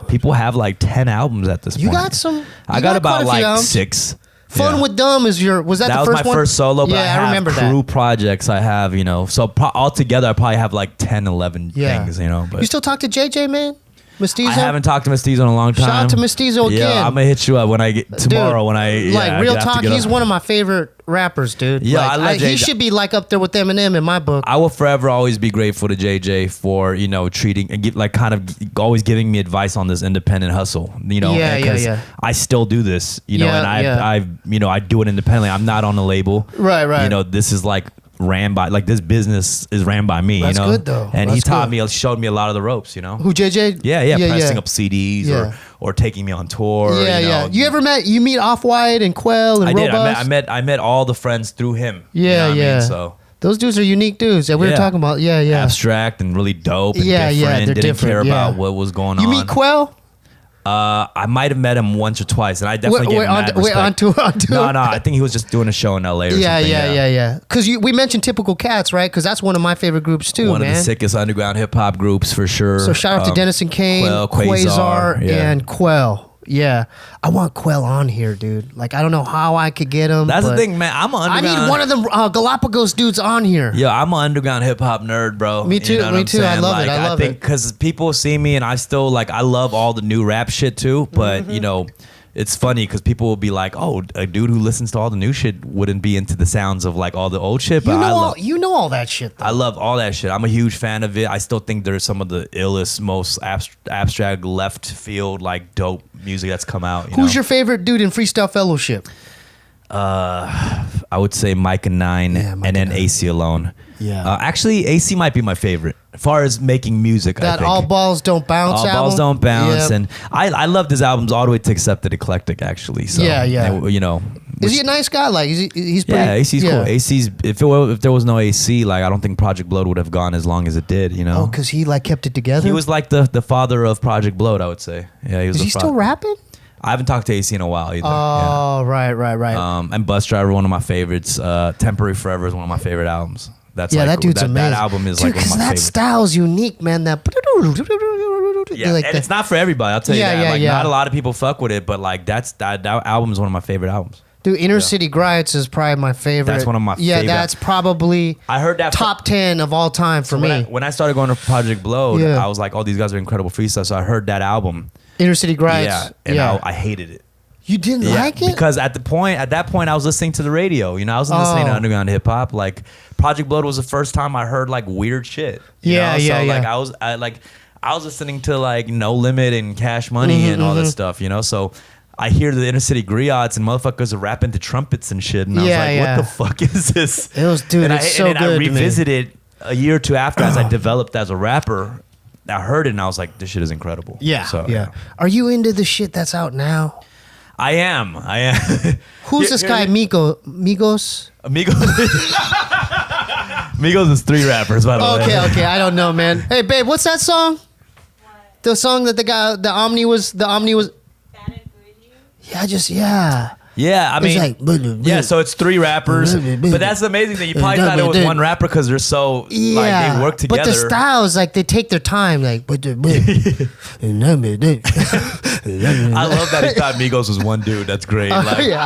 People have like 10 albums at this point. You got some? I got about like 6. Fun with Dumb was that the first one? That was my first solo, but I remember crew that. projects I have, so altogether I probably have like 10, 11 things, but. You still talk to JJ, man? Mestizo? I haven't talked to Mestizo in a long time. Shout out to Mestizo again. Yeah, I'm gonna hit you up when I get tomorrow. Dude, when I like real have to talk, get he's up. one of my favorite rappers, dude. Yeah, like, I love he JJ. should be like up there with Eminem in my book. I will forever always be grateful to JJ for treating and always giving me advice on this independent hustle. Yeah. I still do this, and I do it independently. I'm not on a label. Right. This is like ran by this business is ran by me. That's good though. And That's good. showed me a lot of the ropes. Who, JJ? Yeah, pressing up CDs or taking me on tour. Yeah. You meet Off-White and Quell and Robust? I met all the friends through him. Yeah. I mean? So those dudes are unique dudes that we were talking about. Yeah. Abstract and really dope and different. They're Didn't different, care about what was going on. You meet Quell? I might have met him once or twice, and I definitely gave him mad respect. On tour? No, I think he was just doing a show in LA or something. Yeah. Because we mentioned Typical Cats, right? Because that's one of my favorite groups too, One of the sickest underground hip hop groups for sure. So shout out to Dennis and Kane, Quasar, and Quell. Yeah, I want Quell on here, dude. Like, I don't know how I could get him. That's the thing, man. I'm an underground. I need one of them Galapagos dudes on here. Yeah, I'm an underground hip hop nerd, bro. Me too. Me too. I love it. I think because people see me and I still I love all the new rap shit too. But it's funny because people will be like, "Oh, a dude who listens to all the new shit wouldn't be into the sounds of all the old shit." But you know all that shit, though. I love all that shit. I'm a huge fan of it. I still think there's some of the illest, most abstract, left field, dope music that's come out. Who's your favorite dude in Freestyle Fellowship? I would say Mike and Nine, and then AC Alone. Yeah. Actually, AC might be my favorite as far as making music. That I think. All Balls Don't Bounce All album. Balls Don't Bounce, Yep. and I loved his albums all the way to Accepted Eclectic. Actually, so Yeah. and, Is he a nice guy? Like, he's pretty. Yeah, AC's cool. AC's if there was no AC, I don't think Project Blood would have gone as long as it did. Oh, because he kept it together. He was like the father of Project Blood, I would say. Yeah, he was. Is he still rapping? I haven't talked to AC in a while either. Oh, right. And Bus Driver, one of my favorites. Temporary Forever is one of my favorite albums. That's that dude's amazing. That album is one of my that favorites. style's unique, man. That and it's not for everybody. I'll tell you that. Yeah. Not a lot of people fuck with it, but that album is one of my favorite albums. Dude, Inner City Griots is probably my favorite. That's one of my favorite. Yeah, that's probably I heard that top 10 of all time for me. When I started going to Project Blood, I was like, oh, these guys are incredible freestyle. So I heard that album. Inner City Griots. I hated it. You didn't like it? Because at that point I was listening to the radio. I was listening to underground hip hop. Project Blood was the first time I heard weird shit. I was listening to No Limit and Cash Money and all that stuff. So I hear the Inner City Griots and motherfuckers are rapping to trumpets and shit, and I was like, what the fuck is this? It was, dude, it's so good. And I revisited a year or two after as I developed as a rapper. I heard it and I was like, this shit is incredible. Yeah. Are you into the shit that's out now? I am. Who's this guy, Migos? Migos is 3 rappers, by the way. Okay. I don't know, man. Hey, babe, what's that song? What? The song that the Omni was. Bad and Bougie? Yeah, I mean, so it's 3 rappers, but that's the amazing thing. You probably thought it was one rapper because they're so they work together. But the styles, they take their time. I love that he thought Migos was one dude. That's great. I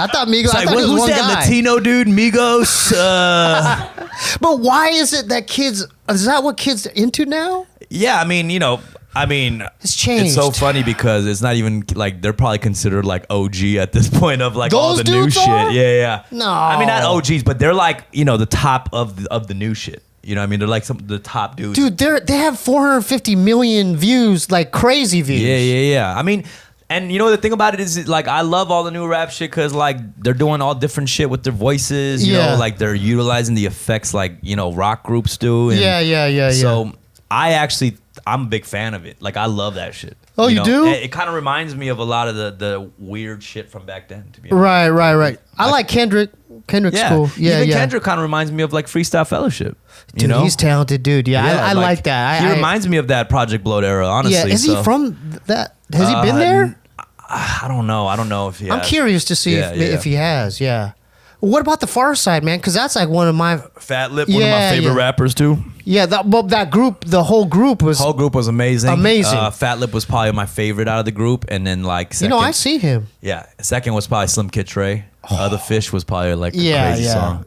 thought Migos. I thought it was who's one that guy. Latino dude? Migos. But why is it that kids? Is that what kids are into now? Yeah, I mean, it's changed. It's so funny because it's not even they're probably considered OG at this point of all the new shit. Yeah. No, I mean not OGs, but they're the top of the new shit. They're some of the top dudes. Dude, they have 450 million views, crazy views. Yeah. I mean, and the thing about it is I love all the new rap shit because they're doing all different shit with their voices. You know, they're utilizing the effects rock groups do. And Yeah. So I'm a big fan of it. I love that shit. Oh, you do? It kind of reminds me of a lot of the weird shit from back then. To be honest. Right. I like Kendrick. Kendrick's cool. Yeah, Even Kendrick kind of reminds me of Freestyle Fellowship. Dude, he's talented, dude. Yeah, I like that. He reminds me of that Project Blood era, honestly. Yeah, is he from that? Has he been there? I don't know. I don't know if he has. I'm curious to see if he has, What about the Far Side, man? Because that's one of my... Fat Lip, one of my favorite rappers, too. Yeah, that group, the whole group was... amazing. Fat Lip was probably my favorite out of the group. And then, second... I see him. Yeah. Second was probably Slim Kid Trey. The Fish was probably, a crazy song.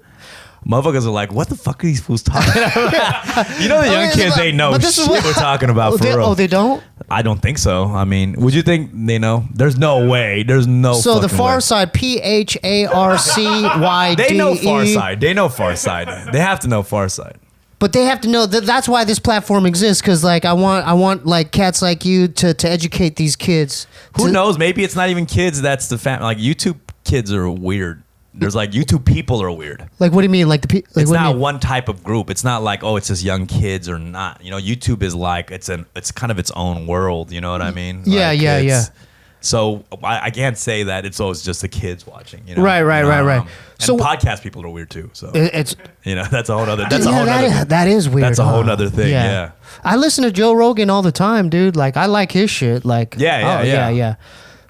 Motherfuckers are like, what the fuck are these fools talking about? You know, the young kids, they know shit we're talking about for real. Oh, they don't? I don't think so. I mean, would you think they know? There's no way. There's no So the fucking Far way. Side, PHARCYDE. They know Far Side. They know Far Side. They have to know Far Side. But they have to know that that's why this platform exists. Because like I want like cats like you to educate these kids. Who knows? Maybe it's not even kids. That's the family. Like YouTube kids are weird. There's like YouTube people are weird. Like what do you mean? Like the people? Like, It's what do you not mean? one type of group. It's not like, oh, it's just young kids or not. You know, YouTube is like it's kind of its own world. You know what I mean? Yeah, Like, yeah, it's- yeah. So I can't say that it's always just the kids watching. You know? Right. And So- podcast people are weird too. So It's you know, that's a whole other. That's a yeah, whole other. that is weird. That's a whole huh? nother thing. Yeah. I listen to Joe Rogan all the time, dude. Like I like his shit. Like Yeah.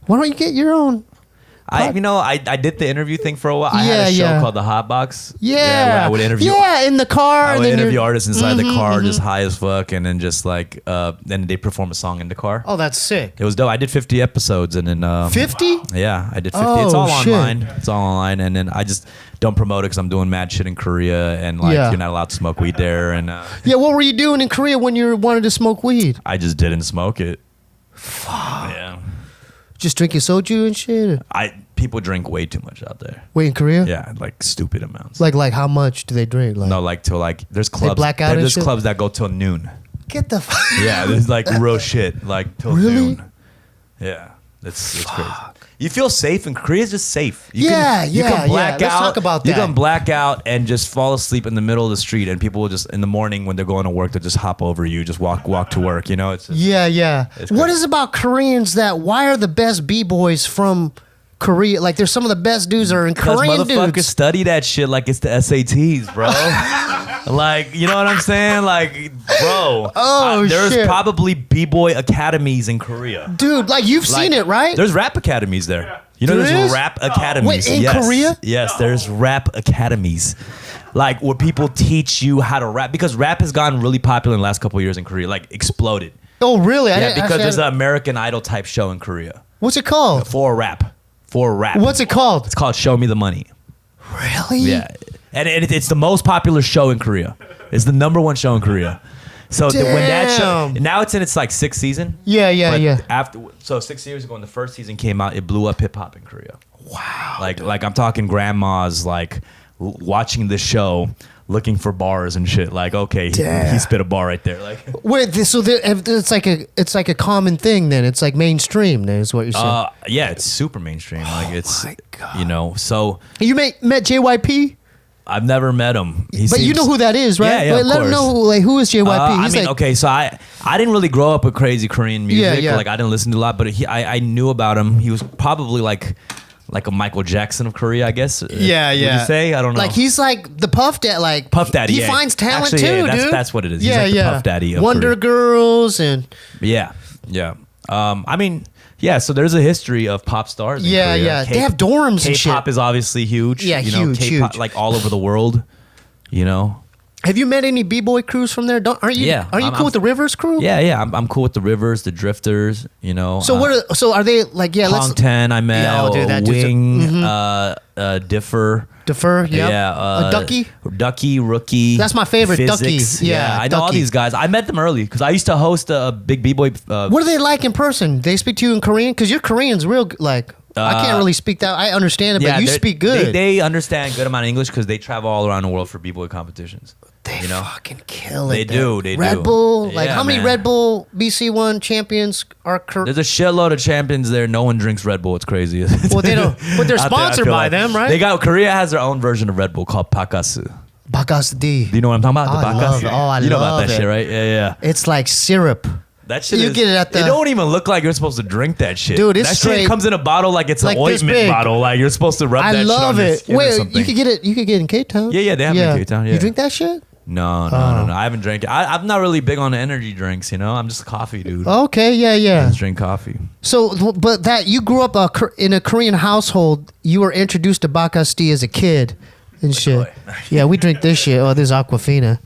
Why don't you get your own? I did the interview thing for a while. I had a show called The Hot Box. Yeah. where I would interview. Yeah, in the car. I and would then interview you're- artists inside the car, just high as fuck, and then just like then they perform a song in the car. Oh, that's sick. It was dope. I did 50 episodes, and then 50? Yeah, I did 50. Oh, it's all shit. online. It's all online, and then I just don't promote it because I'm doing mad shit in Korea, and like Yeah. you're not allowed to smoke weed there, and Yeah, what were you doing in Korea when you wanted to smoke weed? I just didn't smoke it. Yeah, Just drinking soju and shit? people drink way too much out there. Wait, in Korea? Yeah, like stupid amounts. Like how much do they drink? Like, No, like till like there's clubs. black out and There's shit? clubs that go till noon. Get the fuck. Yeah, there's like real shit like till Really? noon. Yeah, it's crazy. You feel safe in Korea. It's just safe. You Yeah. black Let's out. talk about You that. can black out and just fall asleep in the middle of the street, and people will just in the morning when they're going to work, they'll just hop over you, just walk to work. You know, it's just, Yeah. It's What crazy. is about Koreans that? Why are the best b-boys from Korea? Like, there's some of the best dudes are in because Korean motherfuckers dudes. study that shit like it's the SATs, bro. Like, you know what I'm saying? Like, bro. Oh, there's shit. probably b-boy academies in Korea. Dude, like you've seen Like, it, right? There's rap academies there. You know, There there's is? rap academies. Wait, in Yes. Korea? Yes, there's rap academies. Like where people teach you how to rap because rap has gotten really popular in the last couple of years in Korea, like exploded. Oh, really? Yeah, didn't- because actually, there's an American Idol type show in Korea What's it called? for rap. What's it called? It's called Show Me the Money. Really? Yeah, and it's the most popular show in Korea. It's the #1 show in Korea. So when that show Damn. now it's in its like 6th season. Yeah. But after 6 years ago, when the first season came out, it blew up hip hop in Korea. Wow. Like I'm talking grandmas like watching the show, looking for bars and shit. Like, okay, he spit a bar right there. Like, Wait, it's like a common thing. Then it's like mainstream. Then is what you're saying. yeah, it's super mainstream. Like it's my God. you know. So You met JYP, I've never met him. but you know who that is, right? Yeah, Wait, of let him course. know who is JYP. I He's mean, like, okay, so I didn't really grow up with crazy Korean music. Yeah. Like I didn't listen to a lot, but I knew about him. He was probably like a Michael Jackson of Korea, I guess. Yeah. Would you say? I don't know. Like he's like the Puff Daddy. Like Puff Daddy. He yeah. finds talent Actually, too, yeah, dude. That's what it is. Yeah, He's like yeah. the Puff Daddy of Wonder Korea. Girls and Yeah. I mean, yeah. So there's a history of pop stars. In Korea. yeah. They have dorms and shit. K-pop is obviously huge. Yeah, you know, huge, K-pop, huge. like all over the world. You know. Have you met any b-boy crews from there? Aren't you? Yeah, Are you I'm- cool with the Rivers crew? Yeah. I'm cool with the Rivers, the Drifters. You know. So are they like? Yeah, let's Hong Ten, I met. Yeah, oh, dude, that dude's a- Wing, Differ. defer. Yep. Yeah. Ducky. Rookie. That's my favorite, Physics. Ducky. Yeah, I know all Ducky. these guys. I met them early because I used to host a big b-boy. What are they like in person? They speak to you in Korean because your Korean's real. Like I can't really speak that. I understand it, but you they're- speak good. They understand good amount of English because they travel all around the world for b-boy competitions. They you know? fucking kill it. They do, they Red do. Bull. Like Yeah, how many man. Red Bull BC1 champions are? There's a shitload of champions there. No one drinks Red Bull. It's crazy. Well, they don't. But they're Out there, I sponsored feel by like. them, right? They got Korea has their own version of Red Bull called Pakasu. Bagas D. Do you know what I'm talking about? Oh, I the love Pakasu. it. Oh, I you know about love that it. shit, right? Yeah. It's like syrup. That shit You is, get it at the- It don't even look like you're supposed to drink that shit. Dude, it's that straight- shit comes in a bottle like it's like an this ointment big. bottle. Like you're supposed to rub I that shit love on your it. skin or Wait, something. you could get it. You could get it in Cape Town. Yeah, they have it in Cape Town, yeah. You drink that shit? No. I haven't drank it. I'm not really big on the energy drinks, you know? I'm just a coffee dude. Okay, I yeah. just drink coffee. So, but that you grew up in a Korean household, you were introduced to Bakasti as a kid and shit. Yeah, we drink this shit. Oh, this is Aquafina.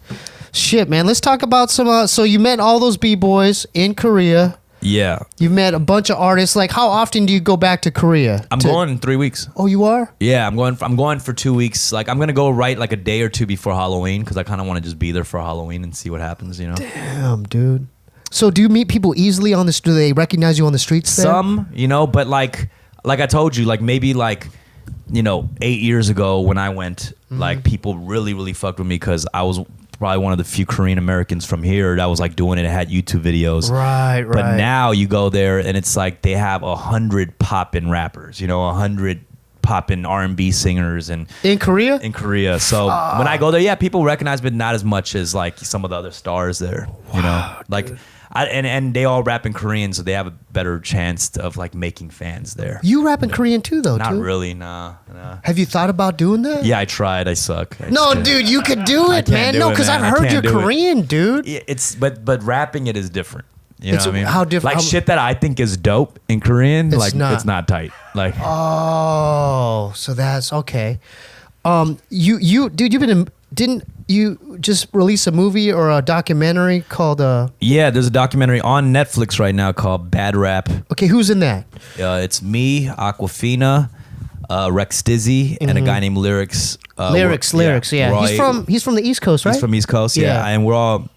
Shit, man. Let's talk about some. So you met all those b-boys in Korea. Yeah. You've met a bunch of artists. Like, how often do you go back to Korea? I'm going in 3 weeks. Oh, you are? Yeah, I'm going for 2 weeks. Like, I'm gonna go right like a day or two before Halloween because I kind of want to just be there for Halloween and see what happens. You know. Damn, dude. So, do you meet people easily on the? Do they recognize you on the streets? There? Some, you know, but like I told you, like maybe like, you know, 8 years ago when I went, like people really fucked with me because I was probably one of the few Korean Americans from here that was like doing it and had YouTube videos. Right. But now you go there and it's like they have 100 poppin' rappers, you know, 100 poppin' R&B singers and in Korea. So when I go there, yeah, people recognize, but not as much as like some of the other stars there. You know, like. Dude. And they all rap in Korean, so they have a better chance of like making fans there. You rap in Korean too, though. Not too? really, nah. Have you thought about doing that? Yeah, I tried. I suck. No, dude, you could do it, man. No, because I've heard you're Korean, dude. It's but rapping it is different. You know what I mean? How different? Like shit that I think is dope in Korean, It's like not. it's not tight. Like Oh, so that's okay. Dude, didn't you just release a movie or a documentary called yeah, there's a documentary on Netflix right now called Bad Rap. Okay, who's in that? It's me, Aquafina, Rex Dizzy, and a guy named Lyrics. Lyrics, yeah. Roy, He's from the East Coast, right? He's from East Coast, Yeah. and we're all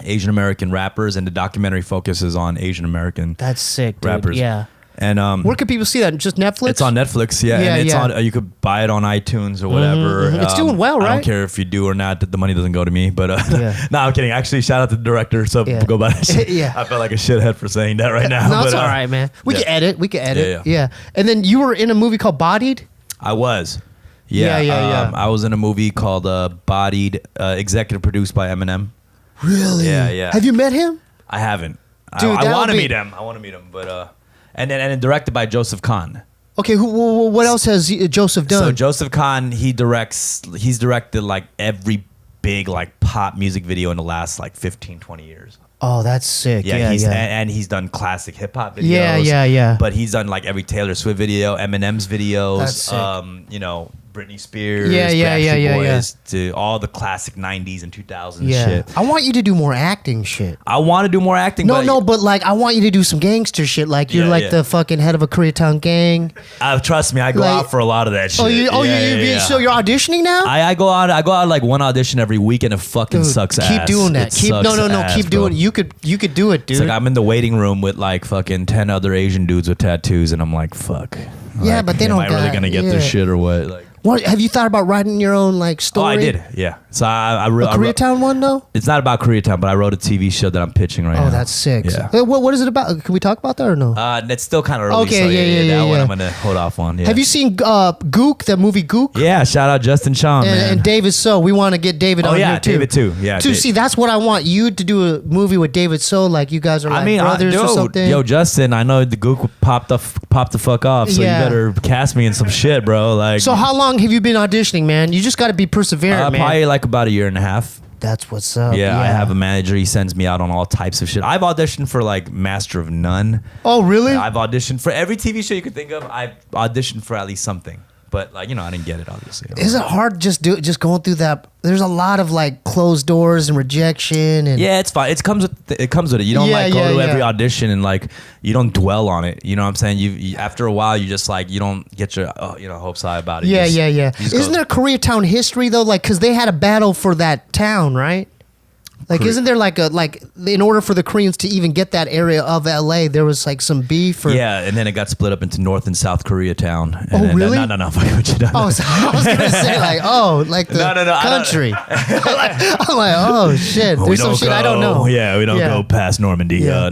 Asian American rappers, and the documentary focuses on Asian American That's sick, dude. rappers. Yeah. And Where can people see that? Just Netflix? it's on Netflix, yeah. Yeah, And it's yeah. on. You could buy it on iTunes or whatever. It's doing well, I right? don't care if you do or not. The money doesn't go to me. But Yeah. no, I'm kidding. Actually, shout out to the director. So Yeah. go buy that shit. Yeah. I felt like a shithead for saying that right now. No, but, it's all right, man. We can edit. Yeah. And then you were in a movie called Bodied? I was. Yeah. I was in a movie called Bodied, executive produced by Eminem. Really? Yeah. Have you met him? I haven't. Dude, I that want to would be- meet him. But and then directed by Joseph Kahn. Okay, what else has Joseph done? So Joseph Kahn, he's directed like every big like pop music video in the last like 15, 20 years. Oh, that's sick. Yeah, And he's done classic hip hop videos. Yeah. But he's done like every Taylor Swift video, Eminem's videos, That's sick. you know, Britney Spears, Yeah. Backstreet Boys, to all the classic 90s and 2000s shit. I want you to do more acting shit. I want to do more acting. But like I want you to do some gangster shit. Like you're Yeah. the fucking head of a Koreatown gang. Trust me, I go Like- out for a lot of that shit. So you're auditioning now? I go out like one audition every week and it fucking Dude, sucks ass. keep doing that. It Keep sucks ass, keep bro. doing. You could do it, dude. It's like I'm in the waiting room with like fucking 10 other Asian dudes with tattoos, and I'm like, fuck. Yeah, Like, but they don't Am I really got- gonna get yeah. this shit or what? Like, What have you thought about writing your own like oh, story? I did. Yeah. So I A Koreatown one though? It's not about Koreatown, but I wrote a TV show that I'm pitching right now. Oh, that's sick. Yeah. What is it about? Can we talk about that or no? It's still kind of early. Okay, so yeah, That one yeah. I'm gonna hold off on. Yeah. Have you seen Gook, the movie Gook? Yeah. Shout out Justin Chong, man. And David So. We want to get David on here too. David too. Yeah. Dude, see, that's what I want you to do, a movie with David So. Like you guys are like brothers or something. Yo, Justin, I know the Gook popped the fuck off, so Yeah. you better cast me in some shit, bro. Like, So how long have you been auditioning, man? You just got to be perseverant, man. probably like about a year and a half. That's what's up. Yeah, I have a manager. He sends me out on all types of shit. I've auditioned for like Master of None. Oh, really? I've auditioned for every TV show you could think of. I've auditioned for at least something. But like, I didn't get it, obviously. Is it hard just going through that? There's a lot of like closed doors and rejection and Yeah, it's fine. It comes with it. You don't go to every audition and like you don't dwell on it. You know what I'm saying? You after a while you just like you don't get your hopes high about it. Yeah. You just Isn't there Koreatown history though? Like, cause they had a battle for that town, right? Like, isn't there like in order for the Koreans to even get that area of LA, there was like some beef or Yeah, and then it got split up into North and South Koreatown. And then, really? No, fuck with you. Oh, so I was gonna say like the country. I'm like, oh shit, there's some shit I don't know. Yeah, we don't go past Normandy. Yeah.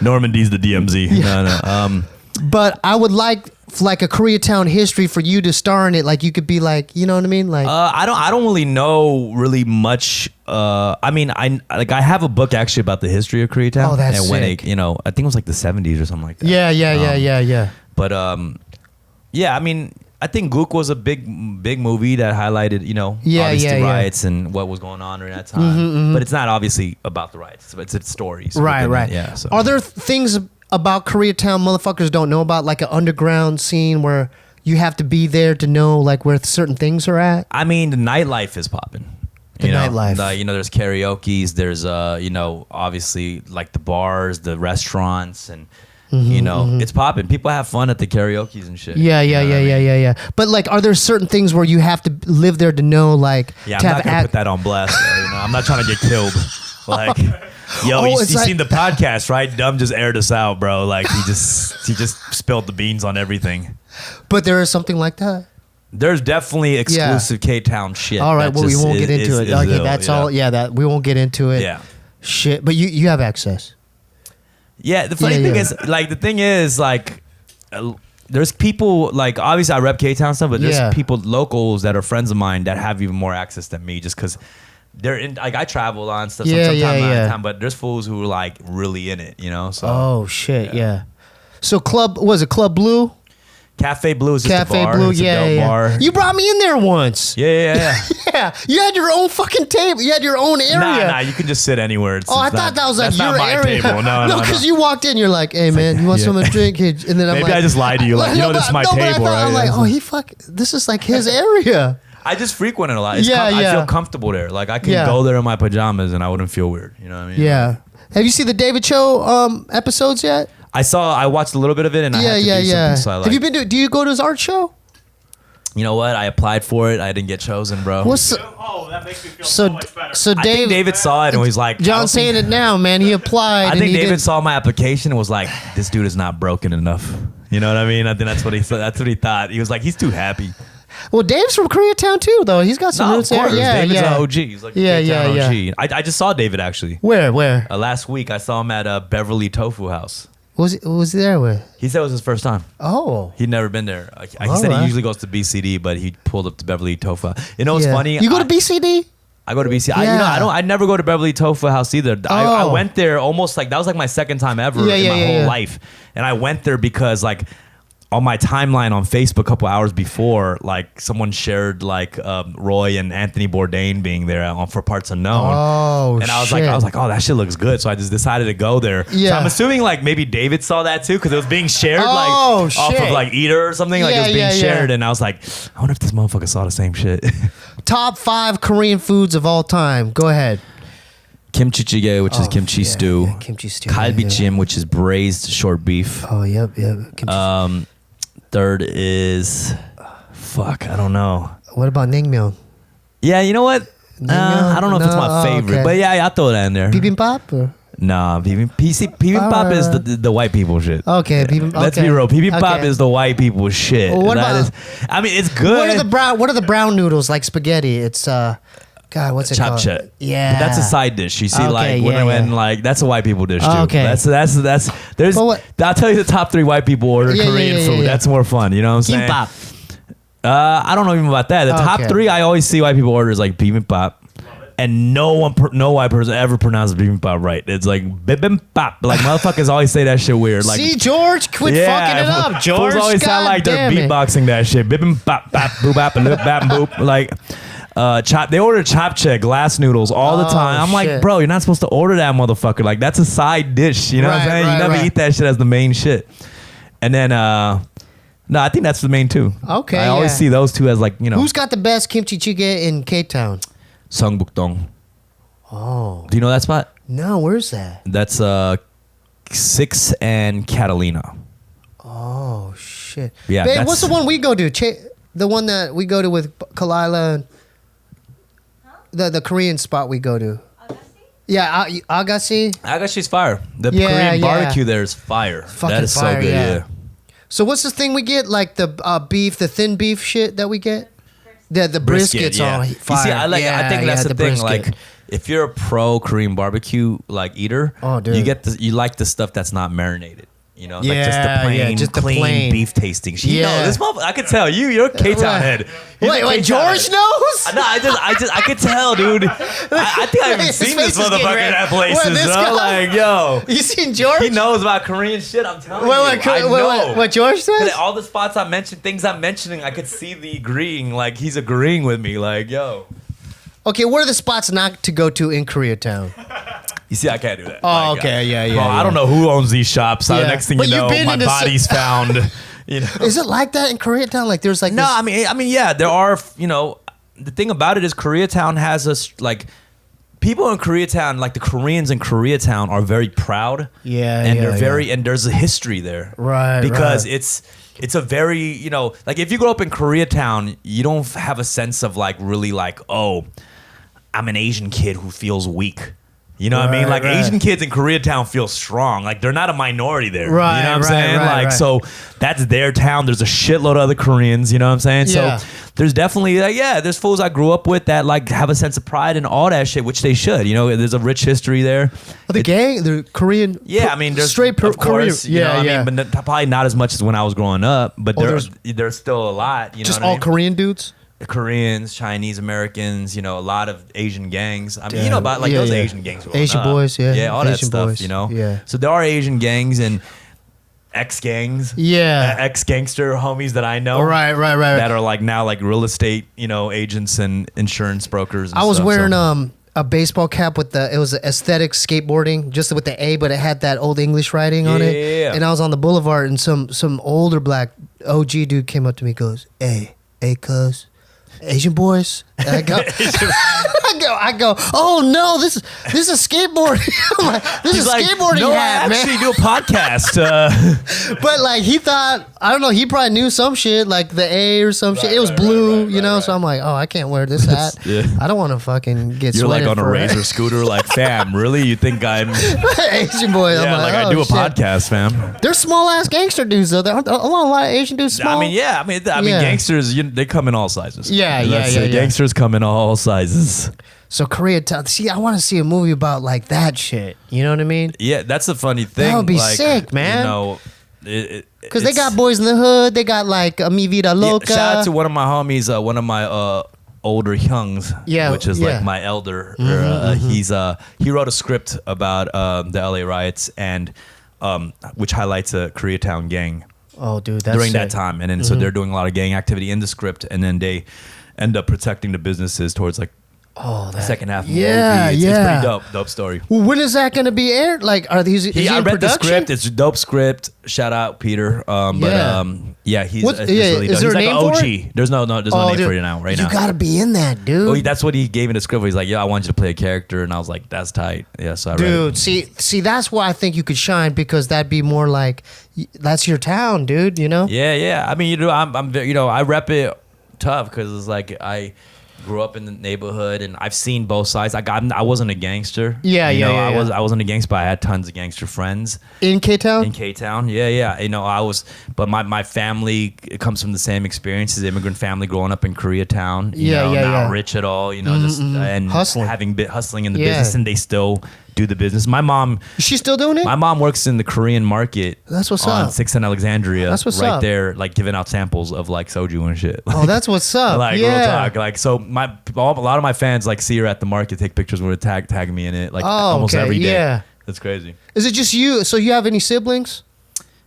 Normandy's the DMZ. No. But I would like a Koreatown history for you to star in it. Like you could be like, you know what I mean? Like I don't really know really much. I mean, I have a book actually about the history of Koreatown. Oh, that's and when sick. I think it was like the 70s or something like that. Yeah. But I mean, I think Gook was a big movie that highlighted, obviously the riots and what was going on during that time. But it's not obviously about the riots. It's stories. Right. within it. Yeah. So. Are there things about Koreatown motherfuckers don't know about, like an underground scene where you have to be there to know like where certain things are at? I mean, the nightlife is popping. The nightlife. There's karaoke's, there's obviously like the bars, the restaurants, and it's popping. People have fun at the karaoke's and shit. Yeah. But like, are there certain things where you have to live there to know, like, yeah, to I'm not gonna put that on blast. I'm not trying to get killed. Like, you seen the podcast, right? Dumb just aired us out, bro. Like he just spilled the beans on everything. But there is something like that. There's definitely exclusive K-Town shit. All right, well, we won't get into it. Okay, that's all. Yeah, that we won't get into it. Yeah. Shit, but you have access. Yeah, the funny thing is, there's people, like, obviously I rep K-Town stuff, but there's people, locals that are friends of mine that have even more access than me just because they're in, like, I travel on stuff sometimes out of time, but there's fools who are, like, really in it, so. Oh, shit, yeah. So Club Blue? Cafe Blue is just a bar. Blue, it's a dope bar. You brought me in there once. Yeah. Yeah, you had your own fucking table. You had your own area. Nah, you can just sit anywhere. I thought that was like your area. Table. No, because you walked in, you're like, hey man, you want something to drink? And then I'm maybe I just lied to you, like, this is my table, right? I'm like, this is like his area. I just frequent it a lot. I feel comfortable there. Like I can go there in my pajamas and I wouldn't feel weird. You know what I mean? Yeah. Have you seen the David Cho episodes yet? I watched a little bit of it and I had to do something. So have you been do you go to his art show? You know what? I applied for it. I didn't get chosen, bro. That makes me feel so much better. So I think David saw it and was like, John's saying it now, man. He applied. I think David saw my application and was like, this dude is not broken enough. You know what I mean? I think that's what he said. That's what he thought. He was like, he's too happy. Well, Dave's from Koreatown too, though. He's got some roots there. Yeah, David's an OG. He's like OG. I just saw David actually. Where? Last week I saw him at Beverly Tofu House. Was he there with? He said it was his first time. Oh. He'd never been there. He said he usually goes to BCD, but he pulled up to Beverly Tofu. You know what's funny? You go to BCD? I go to BCD. I never go to Beverly Tofu House either. I went there almost like, that was like my second time ever in my whole life. And I went there because like, on my timeline on Facebook a couple hours before, like someone shared like Roy and Anthony Bourdain being there for Parts Unknown. Oh, and I was like, oh, that shit looks good. So I just decided to go there. Yeah. So I'm assuming like maybe David saw that too because it was being shared off of like Eater or something. Like it was being shared, and I was like, I wonder if this motherfucker saw the same shit. Top 5 Korean foods of all time. Go ahead. Kimchi jjigae, which is kimchi stew. Yeah, kimchi stew. Galbichim, which is braised short beef. Oh, yep. Kimchi. Third is, I don't know. What about naengmyeon? Yeah, you know what? I don't know if it's my favorite, but yeah, I'll throw that in there. Bibimbap? Or? Nah, bibimbap is the white people shit. Okay, let's be real. Bibimbap is the white people shit. Well, what about, it's good. What are the brown noodles like spaghetti? It's God, what's it called? Chapche. Yeah, but that's a side dish. You see, when that's a white people dish too. Okay, that's. There's. I'll tell you the top 3 white people order Korean food. That's more fun. You know what I'm saying? Kimbap. I don't know even about that. The top 3 I always see white people order is like bibimbap, and no white person ever pronounces bibimbap right. It's like bibimbap. Like motherfuckers always say that shit weird. Like, see, George, quit fucking it up, George. Fools always sound like they're beatboxing that shit. Bibimbap, bap, boop, bap, and bap, boop. Like. They order chapche glass noodles all the time. I'm like, bro, you're not supposed to order that motherfucker. Like that's a side dish. You know what I'm saying? You never eat that shit as the main shit. And then, no, I think that's the main 2. Okay, I always see those 2 as like, Who's got the best kimchi jjigae in K-Town? Songbukdong. Oh. Do you know that spot? No, where's that? That's 6 and Catalina. Oh shit. Yeah. Babe, what's the one we go to? The one that we go to with Kalila and the Korean spot we go to. Yeah, Agassi. Agassi's fire. The Korean barbecue there is fire. Fucking that is fire, so good. Yeah. So what's the thing we get? Like the beef, the thin beef shit that we get? The brisket's on fire. You see, I think that's the thing. Like, if you're a pro Korean barbecue like eater, you like the stuff that's not marinated. You know, like just the plain beef tasting. This motherfucker, I could tell you're a K-Town head. Wait, George knows? No, I could tell, dude. I think I've even seen this motherfucker at places, bro. Like, yo. You seen George? He knows about Korean shit, I'm telling you. I know. What George says? All the spots I mentioned, things I'm mentioning, I could see the agreeing. Like, he's agreeing with me. Like, yo. Okay, what are the spots not to go to in Koreatown? You see, I can't do that. Oh, okay, yeah. I don't know who owns these shops. Next thing you know, my body's found. You know, is it like that in Koreatown? Like, there's like no. I mean, yeah, there are. the thing about it is Koreatown has us like people in Koreatown, like the Koreans in Koreatown, are very proud. And they're very and there's a history there, right? Because it's a very, you know, like if you grow up in Koreatown, you don't have a sense of like really like, oh, I'm an Asian kid who feels weak. You know what I mean? Like Asian kids in Koreatown feel strong. Like they're not a minority there. Right. You know what I'm saying? Like, so that's their town. There's a shitload of other Koreans. You know what I'm saying? Yeah. So there's definitely like, there's fools I grew up with that like have a sense of pride and all that shit, which they should. You know, there's a rich history there. The Korean. Yeah, I mean, there's straight of course, Korean. you know what I mean, but probably not as much as when I was growing up. But there's still a lot. You know just what I all mean? Korean dudes. Koreans, Chinese Americans, you know, a lot of Asian gangs. I mean, you know about like those Asian gangs. Asian boys, yeah, all that Asian stuff, boys, you know. Yeah. So there are Asian gangs and ex gangs, ex gangster homies that I know, right, that are like now like real estate, you know, agents and insurance brokers. And I was stuff, wearing so. A baseball cap with it was aesthetic skateboarding, just with the A, but it had that old English writing on it. Yeah. And I was on the boulevard, and some older black OG dude came up to me, and goes, "Hey, cuz." Asian boys. And I go, I go. Oh no, this is skateboarding. I'm like, this is like, skateboarding no, hat, I actually man. do a podcast. But like he thought, I don't know. He probably knew some shit like the A or some shit. It was blue, you know. So I'm like, oh, I can't wear this hat. I don't want to fucking get. You're like sweated on a for razor scooter, like fam. Really, you think I'm Asian boy? Yeah, I'm like oh, I do a shit. podcast, fam. They're small ass gangster dudes though. There aren't a lot of Asian dudes small. I mean, gangsters. They come in all sizes. Yeah. Gangsters come in all sizes. So Koreatown. See, I want to see a movie about like that shit. You know what I mean? Yeah, that's a funny thing. That would be like, sick, man. You know, because they got boys in the hood. They got like Mi Vida Loca. Shout out to one of my homies, one of my older youngs, which is like my elder. He wrote a script about the LA riots and which highlights a Koreatown gang. Oh, dude, that's during sick. that time, and then so they're doing a lot of gang activity in the script, and then they end up protecting the businesses towards like the second half of the movie. It's pretty dope story. Well, when is that going to be aired? Like, are these? Is he I in read production? the script. It's a dope script. Shout out Peter. He's What- it's yeah, really is dope. there He's a like name an for OG. There's no name for you now. Right now, you got to be in that, dude. Oh, that's what he gave me the script. He's like, "Yo, I want you to play a character," and I was like, "That's tight." Yeah, so I read it. Dude, see, that's why I think you could shine because that'd be more like that's your town, dude. You know? Yeah. I mean, you know, I'm you know, I rep it tough because it's like I grew up in the neighborhood and I've seen both sides. I wasn't a gangster. I wasn't a gangster, but I had tons of gangster friends in K-Town. In K-Town, yeah. You know, I was, but my family comes from the same experiences. Immigrant family growing up in Koreatown. You know, not rich at all. You know, just and hustling, having been hustling in the business, and they still do the business. My mom, is she still doing it? My mom works in the Korean market. That's what's on up. 6th and Alexandria. That's what's right up. there, like giving out samples of like soju and shit. Oh, that's what's up. Like real talk. Like so, a lot of my fans like see her at the market, take pictures with her, tag me in it, like almost every day. Yeah, that's crazy. Is it just you? So you have any siblings?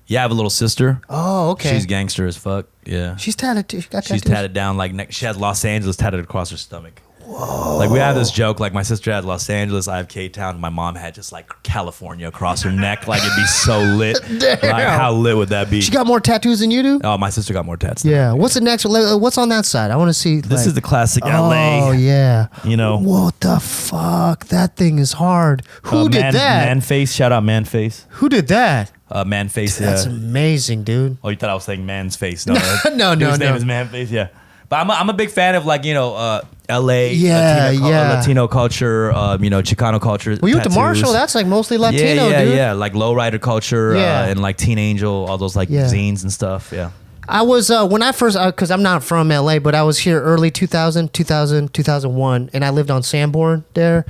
Yeah, I have a little sister. Oh, okay. She's gangster as fuck. Yeah, she's tatted too. She's tatted down like she has Los Angeles tatted across her stomach. Whoa. Like we have this joke, like my sister had Los Angeles, I have K-Town, my mom had just like California across her neck. Like it'd be so lit. Like how lit would that be? She got more tattoos than you do? Oh, my sister got more tats. Yeah. What's the next? What's on that side? I want to see. This is the classic LA. Oh yeah. You know. What the fuck? That thing is hard. Who did that? Man Face. Shout out Man Face. Who did that? Man Face. That's amazing, dude. Oh, you thought I was saying Man's Face? No, no. His name is Man Face. Yeah. But I'm a big fan of like, you know, LA, Latino culture, you know, Chicano culture. Well, you went to Marshall. That's like mostly Latino, dude. Yeah, like lowrider culture and like Teen Angel, all those like zines and stuff. Yeah. I was when I first because I'm not from LA, but I was here early 2001, and I lived on Sanborn there.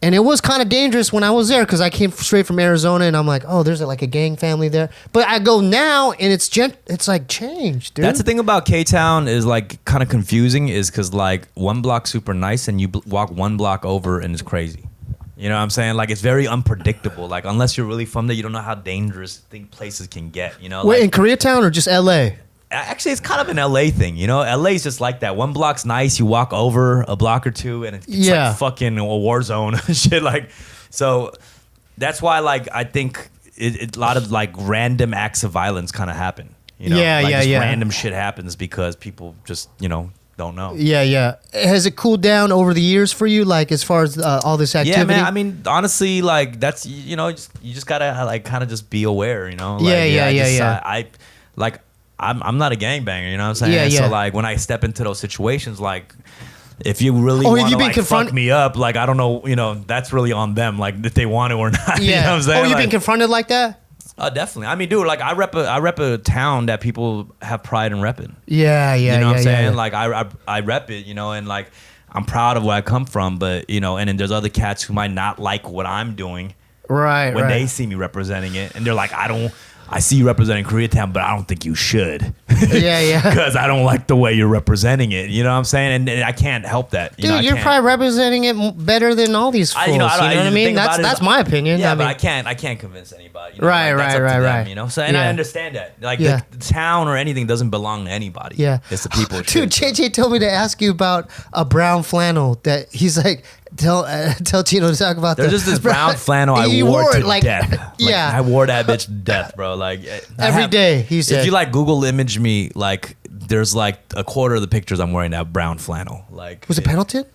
And it was kind of dangerous when I was there because I came straight from Arizona, and I'm like, oh, there's like a gang family there. But I go now, and it's like changed, dude. That's the thing about K-Town is like kind of confusing is because like one block super nice, and you walk one block over, and it's crazy. You know what I'm saying? Like it's very unpredictable. Like unless you're really from there, you don't know how dangerous places can get. You know? Wait, like, in Koreatown or just LA? Actually, it's kind of an LA thing, you know. LA's just like that. One block's nice. You walk over a block or two, and it's like fucking a war zone, shit. Like, so that's why, like, I think a lot of like random acts of violence kind of happen. You know? Random shit happens because people just, you know, don't know. Yeah. Has it cooled down over the years for you, like as far as all this activity? Yeah, man. I mean, honestly, like that's you just gotta like kind of just be aware, you know. Like, Yeah. I'm not a gangbanger, you know what I'm saying? Yeah. So like when I step into those situations, like if you really have want you to been like fuck me up, like I don't know, you know, that's really on them, like if they want to or not. Yeah. You know what I'm saying? You've been confronted like that? Definitely. I mean, dude, like I rep a town that people have pride in repping. Yeah. You know what I'm saying? Yeah. Like I rep it, you know, and like I'm proud of where I come from, but you know, and then there's other cats who might not like what I'm doing. Right. When they see me representing it, and they're like, I see you representing Koreatown, but I don't think you should. Yeah. Because I don't like the way you're representing it. You know what I'm saying? And I can't help that. Dude, you're probably representing it better than all these fools. You know what I mean? That's my opinion. Yeah, I mean, but I can't convince anybody. You know? Right. That's up to them, you know? So, and I understand that. Like the town or anything doesn't belong to anybody. Yeah. It's the people. Dude, JJ told me to ask you about a brown flannel that he's like, tell Tino to talk about. There's just this brown flannel I wore to death. Yeah. I wore that bitch to death, bro. Like every day, he said. If you like Google image me, like there's like a quarter of the pictures I'm wearing that brown flannel. Like was it Pendleton?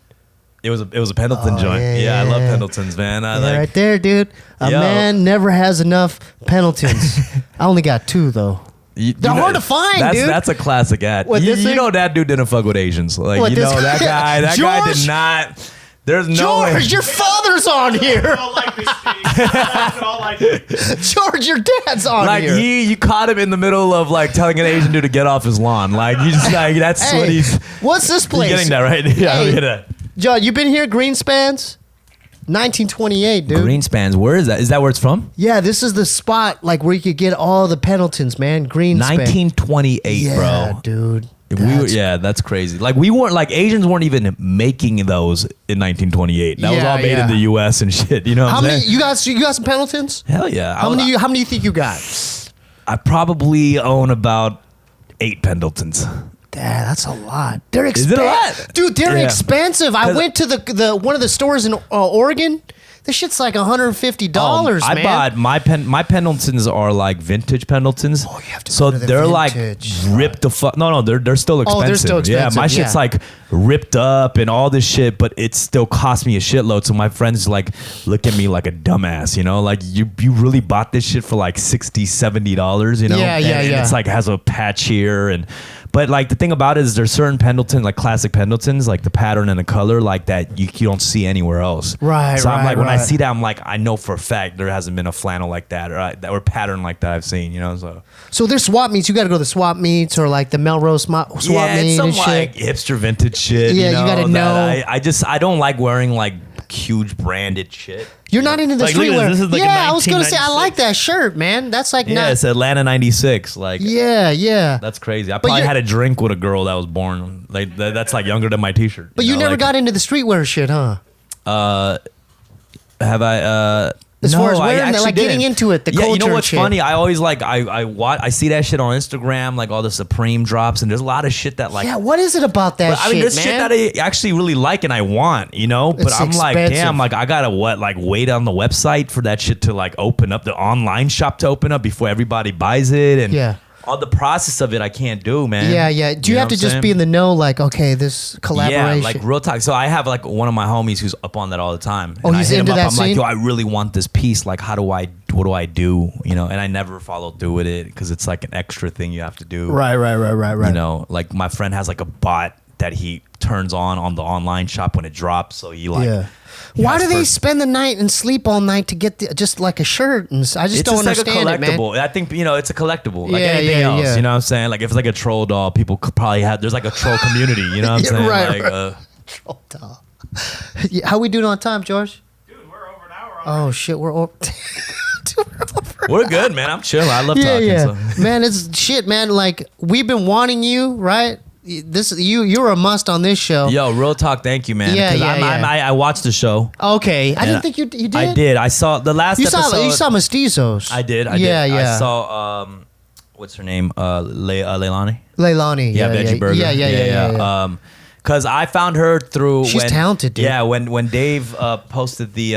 It was a Pendleton joint. Yeah, I love Pendletons, man. Right there, dude. A man never has enough Pendletons. I only got 2 though. They're hard to find, dude. That's a classic ad. You know that dude didn't fuck with Asians. Like that guy. That guy did not. There's no George, your father's on here. Don't like me, Steve. Don't like me. George, your dad's on here. Like you caught him in the middle of like telling an Asian dude to get off his lawn. Like you just like that's what he's. What's this place? You're getting that right? Yeah, I'm getting that. John, you been here, Greenspans? 1928, dude. Greenspans. Where is that? Is that where it's from? Yeah, this is the spot like where you could get all the Pendletons, man. Greenspans. 1928, bro. Dude. That's crazy. Like we weren't like Asians weren't even making those in 1928. That was all made in the U.S. and shit. You know what how I'm many? saying? You got some Pendletons? Hell yeah. How many do you think you got? I probably own about 8 Pendletons. Yeah, that's a lot. They're expensive. Is it a lot? Dude, they're expensive. I went to the one of the stores in Oregon. This shit's like $150, man. I bought my Pendletons are like vintage Pendletons. Oh, you have to so go to the they're vintage. like ripped the fuck. No, they're still expensive. Oh, they're still expensive. Yeah, my shit's like ripped up and all this shit, but it still cost me a shitload. So my friends like look at me like a dumbass, you know? Like you really bought this shit for like $60, $70, you know? Yeah. And it's like has a patch here and. But like the thing about it is there's certain Pendletons, like classic Pendletons, like the pattern and the color, like that you don't see anywhere else. Right. So I'm like, when I see that, I'm like, I know for a fact there hasn't been a flannel like that or pattern like that I've seen, you know. So there's swap meets. You got to go to the swap meets or like the Melrose swap meet it's some and shit. like hipster vintage shit. Yeah, you got to know. I don't like wearing like huge branded shit. You're not into the like, streetwear. This is like I was gonna say I like that shirt, man. That's like it's Atlanta '96. Like that's crazy. I probably had a drink with a girl that was born like that's like younger than my T-shirt. But you never got into the streetwear shit, huh? Have I? As no, far as wearing, like getting into it, the culture. You know what's shit. funny? I always like I see that shit on Instagram, like all the Supreme drops, and there's a lot of shit that like. Yeah, what is it about that? I mean, there's shit that I actually really like and I want, you know. But I'm like, damn, like I gotta wait on the website for that shit to like open up, the online shop to open up before everybody buys it, and all the process of it I can't do, man. Yeah. Do you have to just be in the know, like, okay, this collaboration? Yeah, like real talk. So I have like one of my homies who's up on that all the time. Oh, he's into that scene? I'm like, yo, I really want this piece. Like, what do I do? You know, and I never follow through with it because it's like an extra thing you have to do. Right. You know, like my friend has like a bot that he turns on the online shop when it drops. So he like. Yeah. Why do they spend the night and sleep all night to get just like a shirt? And I just don't understand like it, man. I think it's a collectible, like anything else. You know what I'm saying? Like if it's like a troll doll, people could probably have. There's like a troll community. You know what I'm saying? Right. Troll doll. How we doing on time, George? Dude, we're over an hour. Oh shit, we're over. We're good, man. I'm chilling. I love talking. Yeah. So. Man, it's shit, man. Like we've been wanting you, right? You're a must on this show. Yo, real talk, thank you, man. I watched the show. Okay, I didn't think you did. I did. I saw the last episode. You saw Mestizos. I did. I saw what's her name? Leilani. Leilani. Yeah, Veggie Burger. Yeah. Because I found her through. She's talented, dude. Yeah, when Dave posted the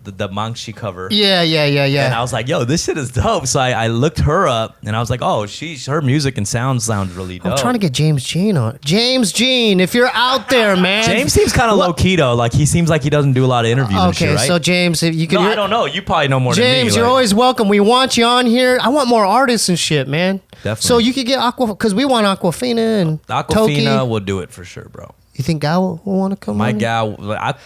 Mangshi cover. Yeah. And I was like, yo, this shit is dope. So I looked her up and I was like, oh, her music and sounds really dope. I'm trying to get James Jean on. James Jean, if you're out there, man. James seems kind of low key though. Like he seems like he doesn't do a lot of interviews and shit, right? So James, if you can. No, I don't know. You probably know more than me. James, you're always welcome. We want you on here. I want more artists and shit, man. Definitely. So you could get because we want Aquafina and Aquafina Toki. will do it for sure, bro. You think Gal will want to come My on? gal,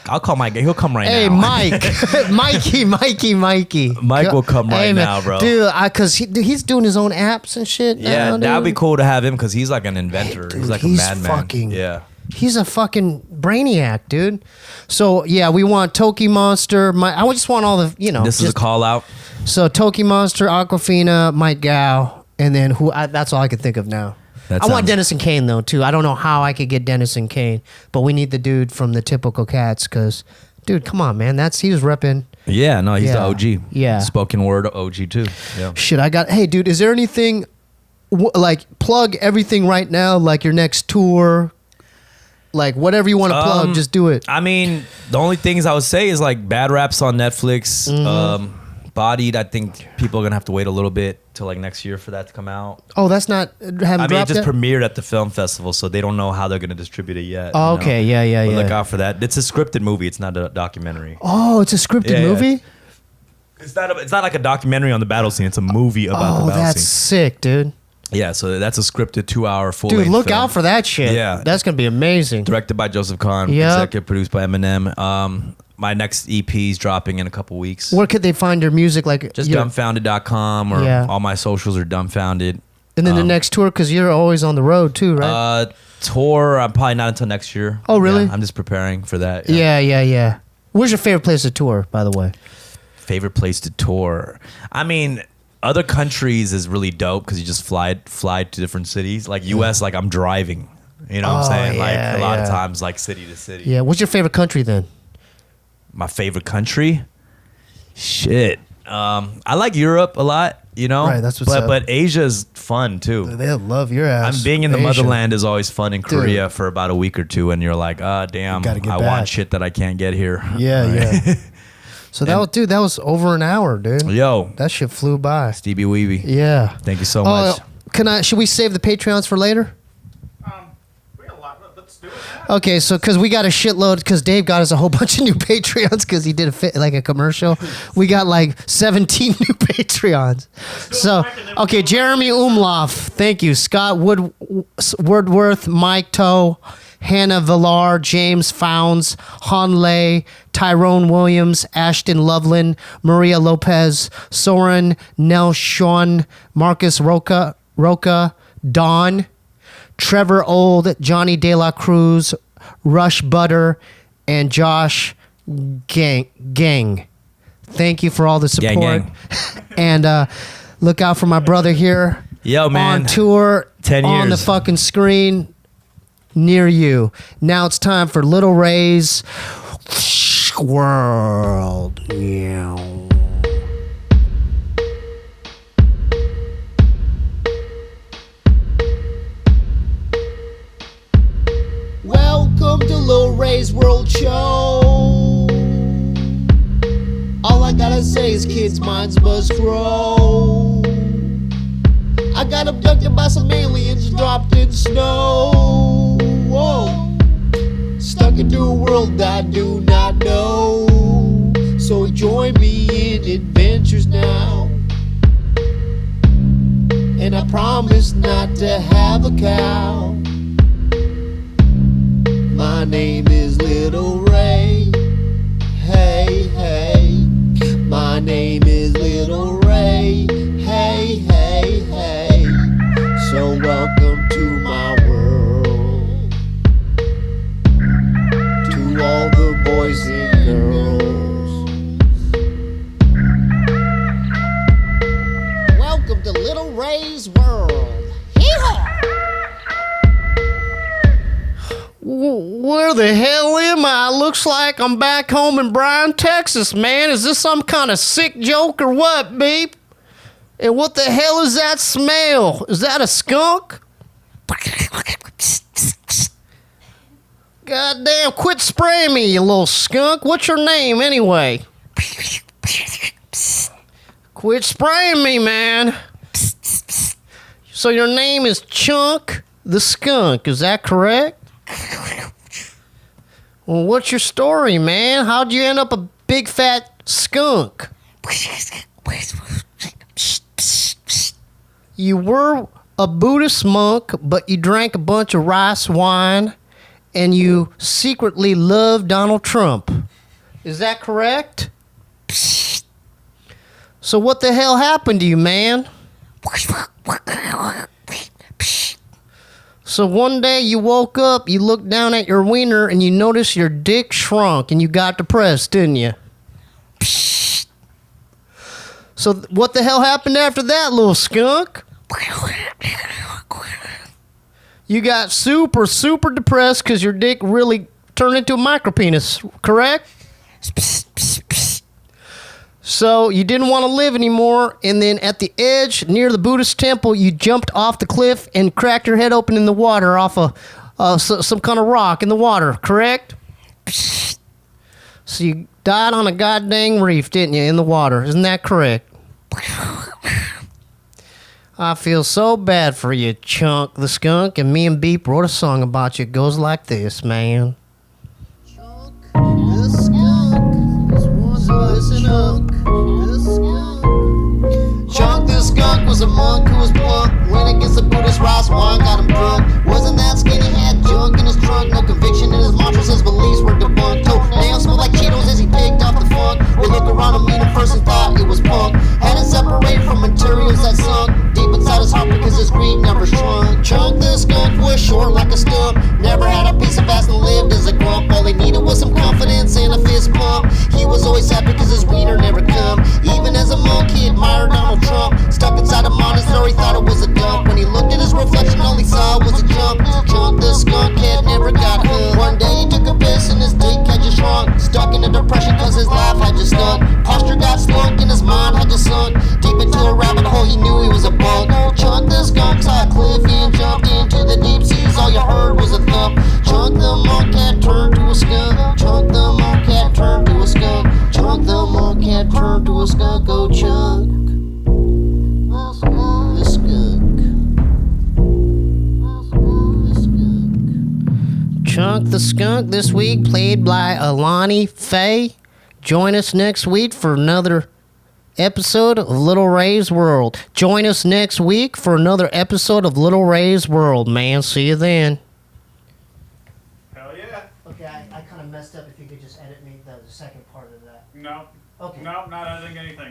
I'll call my guy. He'll come right now. Hey, Mike. Mikey. Mike will come right now, bro. Dude, because he's doing his own apps and shit. Yeah, now, that'd be dude. cool to have him because he's like an inventor. Dude, he's like he's a madman. Yeah. He's a fucking brainiac, dude. So, yeah, we want Toki Monster. I just want all the, This is a call out. So, Toki Monster, Aquafina, Mike Gao, and then that's all I can think of now. I want Dennis and Kane, though, too. I don't know how I could get Dennis and Kane, but we need the dude from the Typical Cats because, dude, come on, man. He was repping. Yeah, no, he's the OG. Yeah. Spoken word OG, too. Yeah. Shit, hey, dude, is there anything, plug everything right now, like your next tour? Like, whatever you want to plug, just do it. I mean, the only things I would say is, like, Bad Raps on Netflix. Bodied, I think people are going to have to wait a little bit till, like, next year for that to come out. Oh, that's not, haven't it just yet? premiered at the film festival, so they don't know how they're going to distribute it yet. Oh, okay, yeah. But look out for that. It's a scripted movie. It's not a documentary. Oh, it's a scripted movie? It's not like a documentary on the battle scene. It's a movie about the battle that's scene. sick, dude. Yeah, so that's a scripted 2-hour full. Dude, look film. out for that shit. Yeah. That's going to be amazing. Directed by Joseph Kahn. Yep. Executive produced by Eminem. My next EP is dropping in a couple weeks. Where could they find your music? Like Just dumbfoundead.com or all my socials are dumbfounded. And then the next tour, because you're always on the road too, right? Tour, I'm probably not until next year. Oh, really? Yeah, I'm just preparing for that. Yeah. Where's your favorite place to tour, by the way? Favorite place to tour? I mean, other countries is really dope because you just fly to different cities. Like U.S., like I'm driving. You know what I'm saying? Like a lot of times, like city to city. Yeah. What's your favorite country then? My favorite country? Shit. I like Europe a lot, Right, that's what's up. But Asia's fun too. They love your ass. I'm being in the Asia. motherland is always fun in Korea for about a week or two, and you're like, damn, Gotta get I back. want shit that I can't get here. Yeah. So that was over an hour, dude. Yo, That shit flew by. Steebee Weebee. Yeah. Thank you so much. Should we save the Patreons for later? We got a lot. Let's do it. Okay, so because we got a shitload, because Dave got us a whole bunch of new Patreons because he did a commercial. We got like 17 new Patreons. So, okay, Jeremy Umlauf, thank you. Scott Woodworth, Mike Toe, Hannah Villar, James Founds, Han Lay, Tyrone Williams, Ashton Loveland, Maria Lopez, Soren Nelshon, Marcus Roca, Don, Trevor Old, Johnny De La Cruz, Rush Butter, and Josh Gang. Thank you for all the support. Gang. And look out for my brother here. Yo, man. On tour, 10 on the years. fucking screen near you. Now it's time for Little Ray's World. Yeah. Welcome to Lil Ray's World Show. All I gotta say is kids' minds must grow. I got abducted by some aliens dropped in snow. Whoa. Stuck into a world I do not know. So join me in adventures now. And I promise not to have a cow. My name is Little Ray. Hey, hey. My name is Little Ray. Hey, hey, hey. So welcome to my world. To all the boys and girls. Welcome to Little Ray's world. Hee-haw! Where the hell am I? Looks like I'm back home in Bryan, Texas, man. Is this some kind of sick joke or what, babe? And what the hell is that smell? Is that a skunk? Goddamn, quit spraying me, you little skunk. What's your name, anyway? Quit spraying me, man. So your name is Chunk the Skunk, is that correct? Well, what's your story, man? How'd you end up a big fat skunk? You were a Buddhist monk, but you drank a bunch of rice wine, and you secretly loved Donald Trump. Is that correct? So what the hell happened to you, man? So one day you woke up, you looked down at your wiener, and you noticed your dick shrunk, and you got depressed, didn't you? So what the hell happened after that, little skunk? You got super, super depressed because your dick really turned into a micropenis, correct? So you didn't want to live anymore, and then at the edge near the Buddhist temple, you jumped off the cliff and cracked your head open in the water off some kind of rock in the water, correct? So you died on a goddamn reef, didn't you, in the water? Isn't that correct? I feel so bad for you, Chunk the Skunk, and me and Beep wrote a song about you. It goes like this, man. Chunk the Skunk is one to listen up. The Skunk. Chunk the Skunk was a monk who was plump. Went against the Buddhist rice wine, got him drunk. Wasn't that skinny, had junk in his trunk. No conviction in his mantras, his beliefs were debunked. Nails smelled like Cheetos as he picked off the funk. We looked around him, me the first and thought it was punk. Had it separated from materials that sunk deep inside his heart because his greed never shrunk. Chunk the Skunk was short like a stump. Never had a piece of ass and lived as a grump. All he needed was some confidence and a fist pump. He was always happy because his wiener never come. Even as a monk, he admired Donald Trump. Stuck inside a monastery, thought it was a dump. When he looked at his reflection, all he saw was a jump. Chunk the Skunk head never got hung. One day he took a piss and his dick had just shrunk. Stuck in a depression cause his life had just stunk. Posture got slunk and his mind had just sunk. Deep into a rabbit hole, he knew he was a bug. Chunk the Skunk saw a cliff and jumped into the deep seas. All you heard was a thump. Chunk the monk had turned to a skunk. Chunk the monk had turned to a skunk. Chunk the monk had turned to a skunk. Oh, Chunk the Skunk. Chunk the Skunk this week played by Alani Faye. Join us next week for another episode of Little Ray's World. Join us next week for another episode of Little Ray's World, man. See you then. Hell yeah. Okay, I kind of messed up. If you could just edit me the second part of that. No. Okay. No, not editing anything.